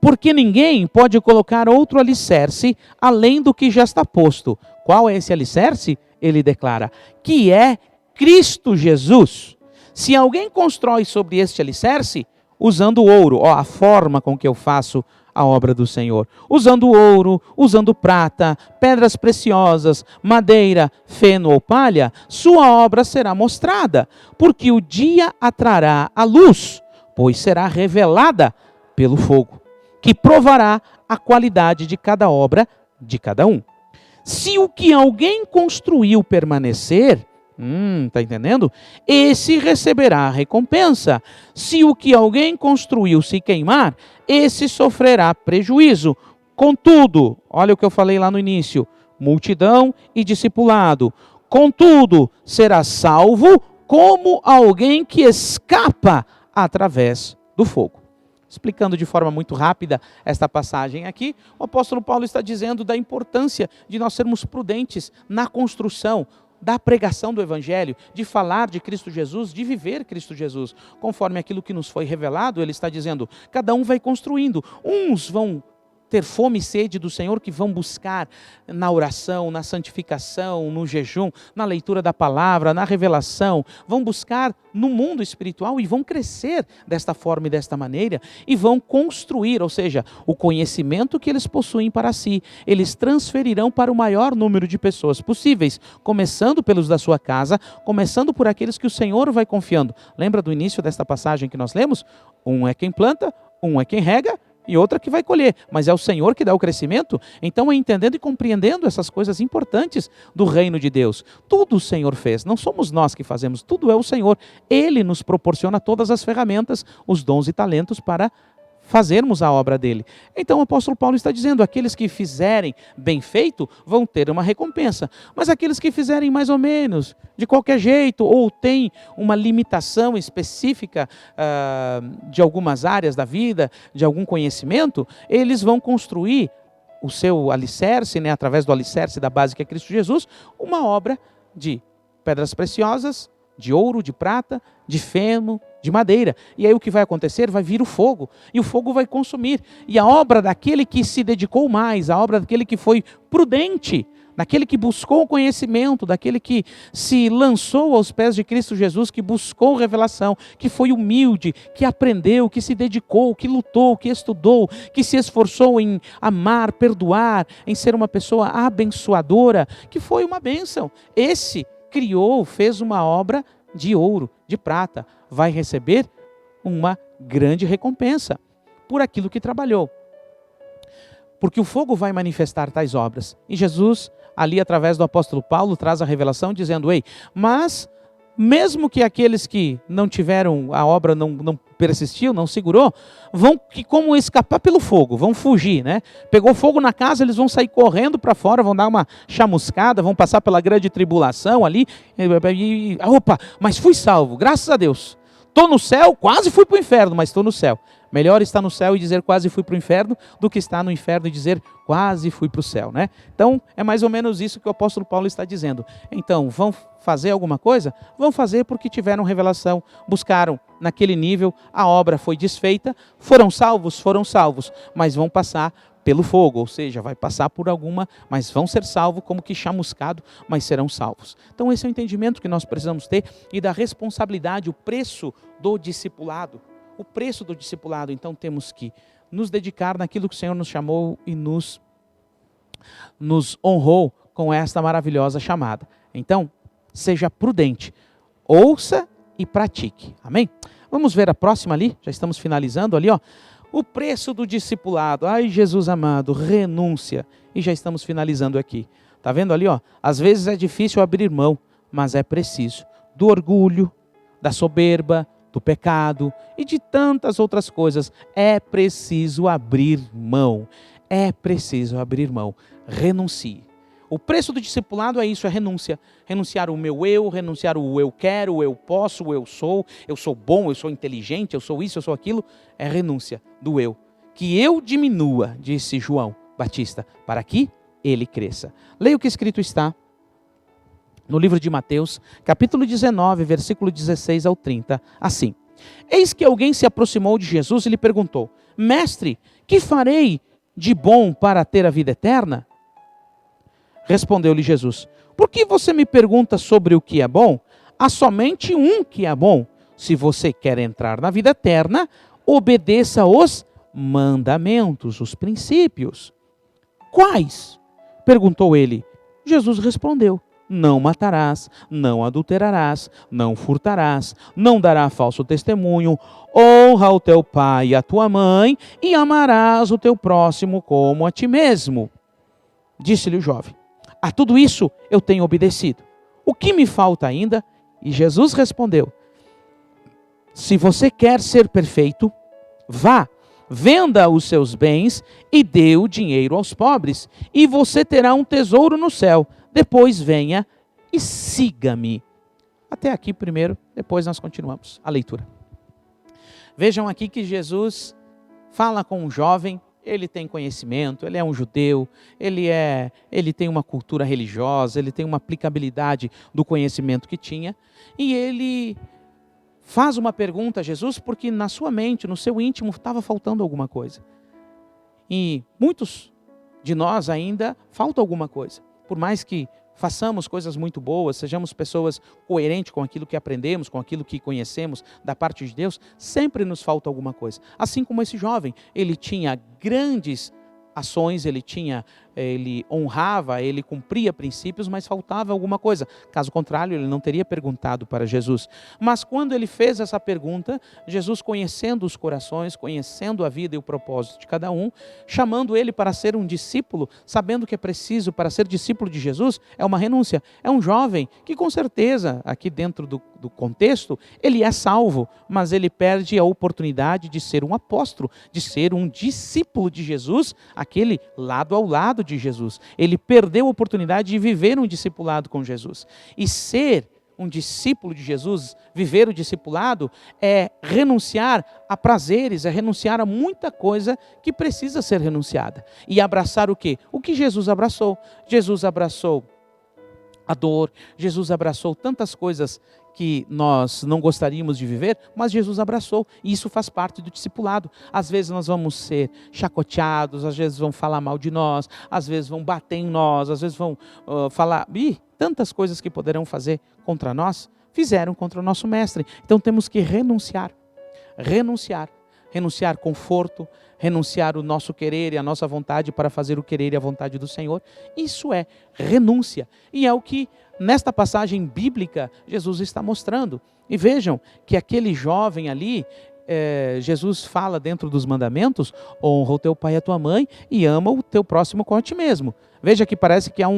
Porque ninguém pode colocar outro alicerce além do que já está posto. Qual é esse alicerce? Ele declara que é Cristo Jesus. Se alguém constrói sobre este alicerce, usando ouro, a forma com que eu faço a obra do Senhor, usando ouro, usando prata, pedras preciosas, madeira, feno ou palha, sua obra será mostrada, porque o dia a trará a luz, pois será revelada pelo fogo, que provará a qualidade de cada obra de cada um. Se o que alguém construiu permanecer, tá entendendo? Esse receberá a recompensa. Se o que alguém construiu se queimar, esse sofrerá prejuízo. Contudo, olha o que eu falei lá no início, multidão e discipulado. Contudo, será salvo como alguém que escapa através do fogo. Explicando de forma muito rápida esta passagem aqui, o apóstolo Paulo está dizendo da importância de nós sermos prudentes na construção, da pregação do Evangelho, de falar de Cristo Jesus, de viver Cristo Jesus. Conforme aquilo que nos foi revelado, ele está dizendo, cada um vai construindo. Uns vão ter fome e sede do Senhor, que vão buscar na oração, na santificação, no jejum, na leitura da palavra, na revelação, vão buscar no mundo espiritual e vão crescer desta forma e desta maneira, e vão construir, ou seja, o conhecimento que eles possuem para si, eles transferirão para o maior número de pessoas possíveis, começando pelos da sua casa, começando por aqueles que o Senhor vai confiando. Lembra do início desta passagem que nós lemos? Um é quem planta, um é quem rega, e outra que vai colher, mas é o Senhor que dá o crescimento. Então é entendendo e compreendendo essas coisas importantes do reino de Deus. Tudo o Senhor fez, não somos nós que fazemos, tudo é o Senhor. Ele nos proporciona todas as ferramentas, os dons e talentos para fazermos a obra dele. Então o apóstolo Paulo está dizendo, aqueles que fizerem bem feito vão ter uma recompensa, mas aqueles que fizerem mais ou menos, de qualquer jeito, ou têm uma limitação específica de algumas áreas da vida, de algum conhecimento, eles vão construir o seu alicerce, através do alicerce da base que é Cristo Jesus, uma obra de pedras preciosas, de ouro, de prata, de feno, de madeira. E aí o que vai acontecer? Vai vir o fogo, e o fogo vai consumir. E a obra daquele que se dedicou mais, a obra daquele que foi prudente, daquele que buscou o conhecimento, daquele que se lançou aos pés de Cristo Jesus, que buscou revelação, que foi humilde, que aprendeu, que se dedicou, que lutou, que estudou, que se esforçou em amar, perdoar, em ser uma pessoa abençoadora, que foi uma bênção. Esse criou, fez uma obra de ouro, de prata, vai receber uma grande recompensa por aquilo que trabalhou. Porque o fogo vai manifestar tais obras. E Jesus, ali através do apóstolo Paulo, traz a revelação dizendo, mas mesmo que aqueles que não tiveram, a obra não persistiu, não segurou, vão que como escapar pelo fogo, vão fugir, Pegou fogo na casa, eles vão sair correndo para fora, vão dar uma chamuscada, vão passar pela grande tribulação ali, mas fui salvo, graças a Deus. Estou no céu, quase fui para o inferno, mas estou no céu. Melhor estar no céu e dizer quase fui para o inferno, do que estar no inferno e dizer quase fui para o céu, Então, é mais ou menos isso que o apóstolo Paulo está dizendo. Então, vão fazer alguma coisa? Vão fazer porque tiveram revelação, buscaram naquele nível, a obra foi desfeita, foram salvos, mas vão passar pelo fogo, ou seja, vai passar por alguma, mas vão ser salvos como que chamuscado, mas serão salvos. Então esse é o entendimento que nós precisamos ter e da responsabilidade, o preço do discipulado. O preço do discipulado, então temos que nos dedicar naquilo que o Senhor nos chamou e nos honrou com esta maravilhosa chamada. Então, seja prudente, ouça e pratique. Amém? Vamos ver a próxima ali, já estamos finalizando ali, O preço do discipulado. Ai, Jesus amado, renúncia. E já estamos finalizando aqui. Está vendo ali, Às vezes é difícil abrir mão, mas é preciso. do orgulho, da soberba, do pecado e de tantas outras coisas. É preciso abrir mão. É preciso abrir mão. Renuncie. O preço do discipulado é isso, é renúncia. Renunciar o meu eu, renunciar o eu quero, o eu posso, o eu sou bom, eu sou inteligente, eu sou isso, eu sou aquilo. É renúncia do eu. Que eu diminua, disse João Batista, para que ele cresça. Leia o que escrito está no livro de Mateus, capítulo 19, versículo 16 ao 30, assim. Eis que alguém se aproximou de Jesus e lhe perguntou: Mestre, que farei de bom para ter a vida eterna? Respondeu-lhe Jesus: Por que você me pergunta sobre o que é bom? Há somente um que é bom. Se você quer entrar na vida eterna, obedeça os mandamentos, os princípios. Quais? Perguntou ele. Jesus respondeu: Não matarás, não adulterarás, não furtarás, não dará falso testemunho, honra o teu pai e a tua mãe e amarás o teu próximo como a ti mesmo. Disse-lhe o jovem: A tudo isso eu tenho obedecido. O que me falta ainda? E Jesus respondeu: Se você quer ser perfeito, vá, venda os seus bens e dê o dinheiro aos pobres, e você terá um tesouro no céu. Depois venha e siga-me. Até aqui primeiro, depois nós continuamos a leitura. Vejam aqui que Jesus fala com um jovem, ele tem conhecimento, ele é um judeu, ele tem uma cultura religiosa, ele tem uma aplicabilidade do conhecimento que tinha, e ele faz uma pergunta a Jesus porque na sua mente, no seu íntimo, estava faltando alguma coisa. E muitos de nós ainda falta alguma coisa. Por mais que façamos coisas muito boas, sejamos pessoas coerentes com aquilo que aprendemos, com aquilo que conhecemos da parte de Deus, sempre nos falta alguma coisa. Assim como esse jovem, ele tinha grandes ações, ele honrava, ele cumpria princípios, mas faltava alguma coisa. Caso contrário, ele não teria perguntado para Jesus. Mas quando ele fez essa pergunta, Jesus, conhecendo os corações, conhecendo a vida e o propósito de cada um, chamando ele para ser um discípulo, sabendo que é preciso para ser discípulo de Jesus, é uma renúncia. É um jovem que com certeza, aqui dentro do contexto, ele é salvo, mas ele perde a oportunidade de ser um apóstolo, de ser um discípulo de Jesus, aquele lado ao lado de Jesus. Ele perdeu a oportunidade de viver um discipulado com Jesus. E ser um discípulo de Jesus, viver o discipulado, é renunciar a prazeres, é renunciar a muita coisa que precisa ser renunciada. E abraçar o quê? O que Jesus abraçou. Jesus abraçou a dor, Jesus abraçou tantas coisas que nós não gostaríamos de viver, mas Jesus abraçou, e isso faz parte do discipulado. Às vezes nós vamos ser chacoteados, às vezes vão falar mal de nós, às vezes vão bater em nós, às vezes vão falar, tantas coisas que poderão fazer contra nós, fizeram contra o nosso mestre. Então temos que renunciar conforto, renunciar o nosso querer e a nossa vontade para fazer o querer e a vontade do Senhor. Isso é renúncia. E é o que nesta passagem bíblica Jesus está mostrando. E vejam que aquele jovem ali, Jesus fala dentro dos mandamentos: honra o teu pai e a tua mãe e ama o teu próximo como a ti mesmo. Veja que parece que há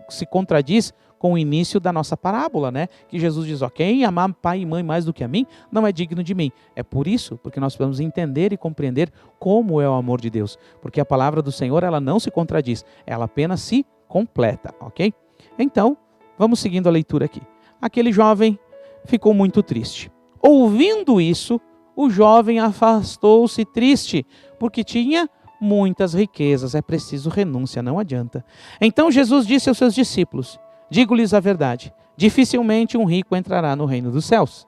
se contradiz com o início da nossa parábola, né? Que Jesus diz: quem amar pai e mãe mais do que a mim, não é digno de mim. É por isso, porque nós precisamos entender e compreender como é o amor de Deus. Porque a palavra do Senhor, ela não se contradiz, ela apenas se completa, ok? Então, vamos seguindo a leitura aqui. Aquele jovem ficou muito triste. Ouvindo isso, o jovem afastou-se triste, porque tinha muitas riquezas. É preciso renúncia, não adianta. Então Jesus disse aos seus discípulos: digo-lhes a verdade, dificilmente um rico entrará no reino dos céus.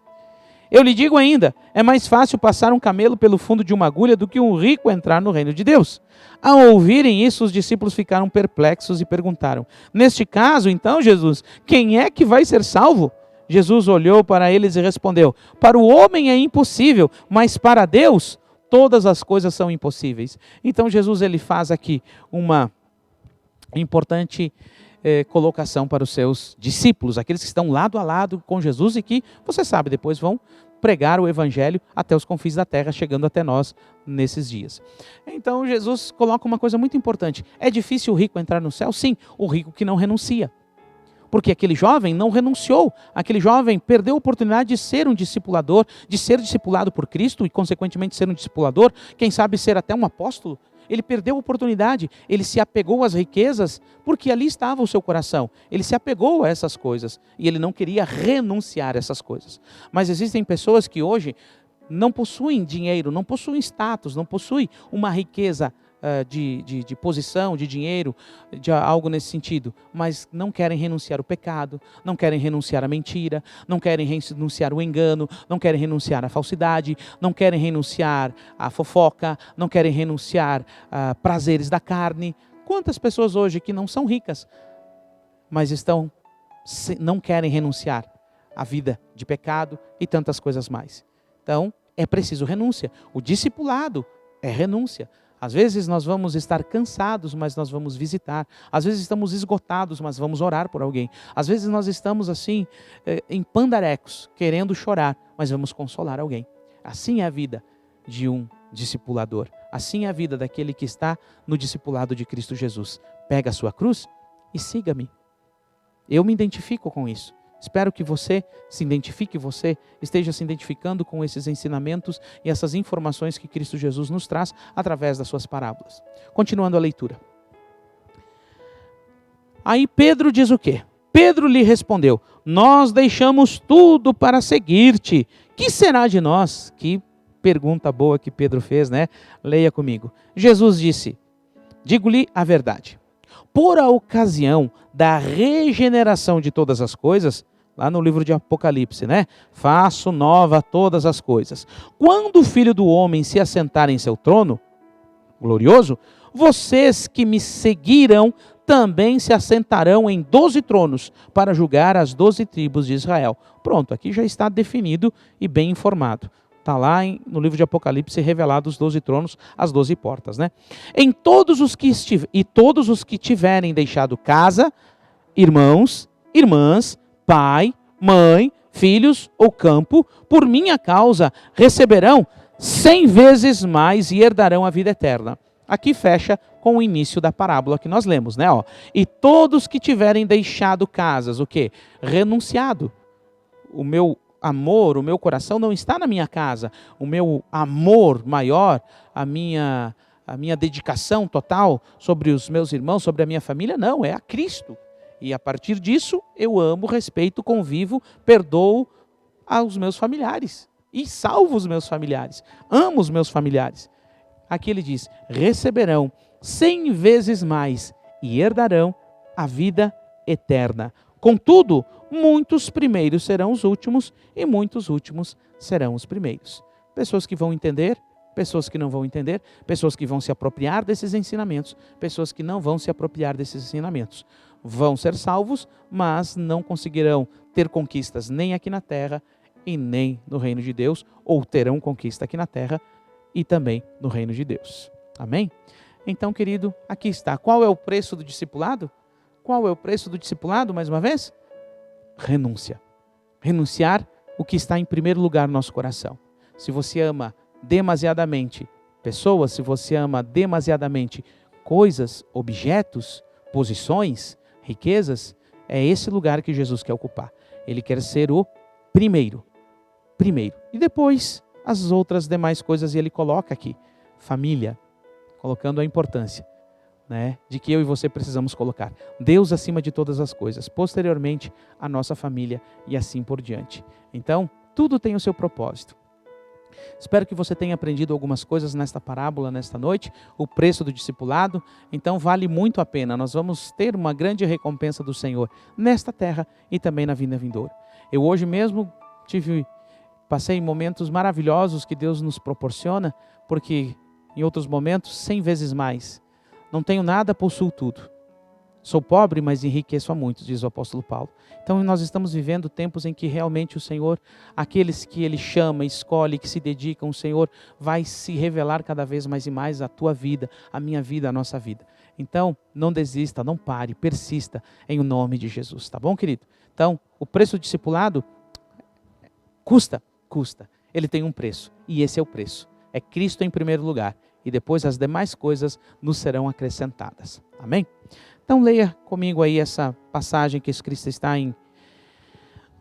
Eu lhe digo ainda, é mais fácil passar um camelo pelo fundo de uma agulha do que um rico entrar no reino de Deus. Ao ouvirem isso, os discípulos ficaram perplexos e perguntaram: neste caso, então, Jesus, quem é que vai ser salvo? Jesus olhou para eles e respondeu: para o homem é impossível, mas para Deus todas as coisas são impossíveis. Então Jesus, ele faz aqui uma importante colocação para os seus discípulos, aqueles que estão lado a lado com Jesus e que, você sabe, depois vão pregar o evangelho até os confins da terra, chegando até nós nesses dias. Então Jesus coloca uma coisa muito importante: é difícil o rico entrar no céu? Sim, o rico que não renuncia. Porque aquele jovem não renunciou, aquele jovem perdeu a oportunidade de ser um discipulador, de ser discipulado por Cristo e, consequentemente, ser um discipulador, quem sabe ser até um apóstolo. Ele perdeu a oportunidade, ele se apegou às riquezas, porque ali estava o seu coração. Ele se apegou a essas coisas e ele não queria renunciar a essas coisas. Mas existem pessoas que hoje não possuem dinheiro, não possuem status, não possuem uma riqueza de posição, de dinheiro, de algo nesse sentido, mas não querem renunciar ao pecado, não querem renunciar à mentira, não querem renunciar ao engano, não querem renunciar à falsidade, não querem renunciar à fofoca, não querem renunciar a prazeres da carne. Quantas pessoas hoje que não são ricas, mas não querem renunciar à vida de pecado e tantas coisas mais. Então, é preciso renúncia. O discipulado é renúncia. Às vezes nós vamos estar cansados, mas nós vamos visitar. Às vezes estamos esgotados, mas vamos orar por alguém. Às vezes nós estamos assim, em pandarecos, querendo chorar, mas vamos consolar alguém. Assim é a vida de um discipulador. Assim é a vida daquele que está no discipulado de Cristo Jesus. Pega a sua cruz e siga-me. Eu me identifico com isso. Espero que você se identifique, você esteja se identificando com esses ensinamentos e essas informações que Cristo Jesus nos traz através das suas parábolas. Continuando a leitura. Aí Pedro diz o quê? Pedro lhe respondeu: nós deixamos tudo para seguir-te. Que será de nós? Que pergunta boa que Pedro fez, né? Leia comigo. Jesus disse: digo-lhe a verdade. Por a ocasião da regeneração de todas as coisas, lá no livro de Apocalipse, né? Faço nova todas as coisas. Quando o Filho do Homem se assentar em seu trono glorioso, vocês que me seguiram também se assentarão em 12 tronos para julgar as 12 tribos de Israel. Pronto, aqui já está definido e bem informado. Está lá no livro de Apocalipse revelado os 12 tronos, as 12 portas, né? Todos os que tiverem deixado casa, irmãos, irmãs, pai, mãe, filhos ou campo, por minha causa, receberão 100 vezes mais e herdarão a vida eterna. Aqui fecha com o início da parábola que nós lemos, né? E todos que tiverem deixado casas, o quê? Renunciado. O meu amor, o meu coração não está na minha casa. O meu amor maior, a minha dedicação total sobre os meus irmãos, sobre a minha família, não, é a Cristo. E a partir disso, eu amo, respeito, convivo, perdoo aos meus familiares. E salvo os meus familiares. Amo os meus familiares. Aqui ele diz: receberão 100 vezes mais e herdarão a vida eterna. Contudo, muitos primeiros serão os últimos e muitos últimos serão os primeiros. Pessoas que vão entender, pessoas que não vão entender, pessoas que vão se apropriar desses ensinamentos, pessoas que não vão se apropriar desses ensinamentos. Vão ser salvos, mas não conseguirão ter conquistas nem aqui na terra e nem no reino de Deus, ou terão conquista aqui na terra e também no reino de Deus. Amém? Então, querido, aqui está. Qual é o preço do discipulado? Qual é o preço do discipulado, mais uma vez? Renúncia. Renunciar o que está em primeiro lugar no nosso coração. Se você ama demasiadamente pessoas, se você ama demasiadamente coisas, objetos, posições, riquezas, é esse lugar que Jesus quer ocupar. Ele quer ser o primeiro. E depois as outras demais coisas ele coloca aqui. Família, colocando a importância, né, de que eu e você precisamos colocar. Deus acima de todas as coisas. Posteriormente, a nossa família e assim por diante. Então, tudo tem o seu propósito. Espero que você tenha aprendido algumas coisas nesta parábola, nesta noite, o preço do discipulado. Então vale muito a pena, nós vamos ter uma grande recompensa do Senhor nesta terra e também na vida vindoura. Eu hoje mesmo passei momentos maravilhosos que Deus nos proporciona, porque em outros momentos 100 vezes mais. Não tenho nada, possuo tudo. Sou pobre, mas enriqueço a muitos, diz o apóstolo Paulo. Então nós estamos vivendo tempos em que realmente o Senhor, aqueles que Ele chama, escolhe, que se dedicam, o Senhor vai se revelar cada vez mais e mais a tua vida, a minha vida, a nossa vida. Então não desista, não pare, persista em o nome de Jesus, tá bom, querido? Então o preço do discipulado custa. Ele tem um preço e esse é o preço. É Cristo em primeiro lugar e depois as demais coisas nos serão acrescentadas. Amém? Então leia comigo aí essa passagem que escrita está em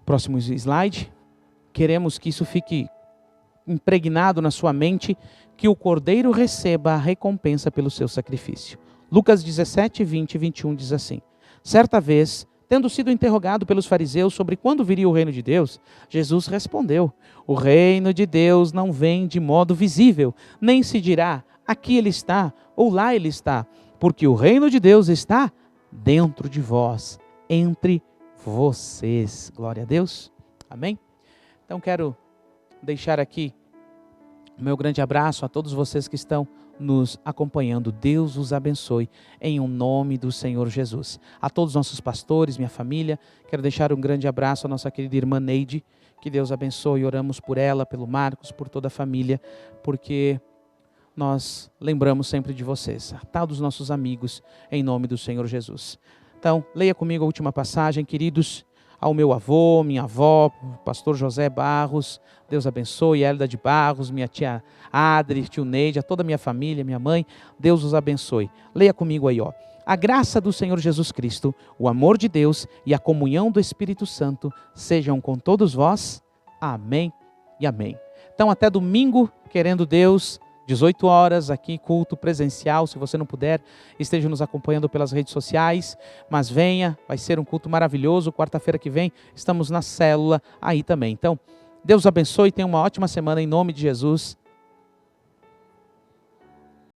próximo slide. Queremos que isso fique impregnado na sua mente, que o Cordeiro receba a recompensa pelo seu sacrifício. Lucas 17, 20 e 21 diz assim: certa vez, tendo sido interrogado pelos fariseus sobre quando viria o reino de Deus, Jesus respondeu: o reino de Deus não vem de modo visível, nem se dirá, aqui ele está, ou lá ele está, porque o reino de Deus está dentro de vós, entre vocês. Glória a Deus. Amém? Então quero deixar aqui o meu grande abraço a todos vocês que estão nos acompanhando. Deus os abençoe em um nome do Senhor Jesus. A todos os nossos pastores, minha família, quero deixar um grande abraço à nossa querida irmã Neide. Que Deus abençoe. Oramos por ela, pelo Marcos, por toda a família, porque nós lembramos sempre de vocês, a todos os nossos amigos, em nome do Senhor Jesus. Então, leia comigo a última passagem, queridos. Ao meu avô, minha avó, pastor José Barros, Deus abençoe, Hélida de Barros, minha tia Adri, tio Neide, a toda a minha família, minha mãe, Deus os abençoe. Leia comigo aí, ó. A graça do Senhor Jesus Cristo, o amor de Deus e a comunhão do Espírito Santo sejam com todos vós. Amém e amém. Então, até domingo, querendo Deus, 18 horas aqui, culto presencial. Se você não puder, esteja nos acompanhando pelas redes sociais, mas venha, vai ser um culto maravilhoso. Quarta-feira que vem estamos na célula aí também. Então, Deus abençoe, tenha uma ótima semana em nome de Jesus.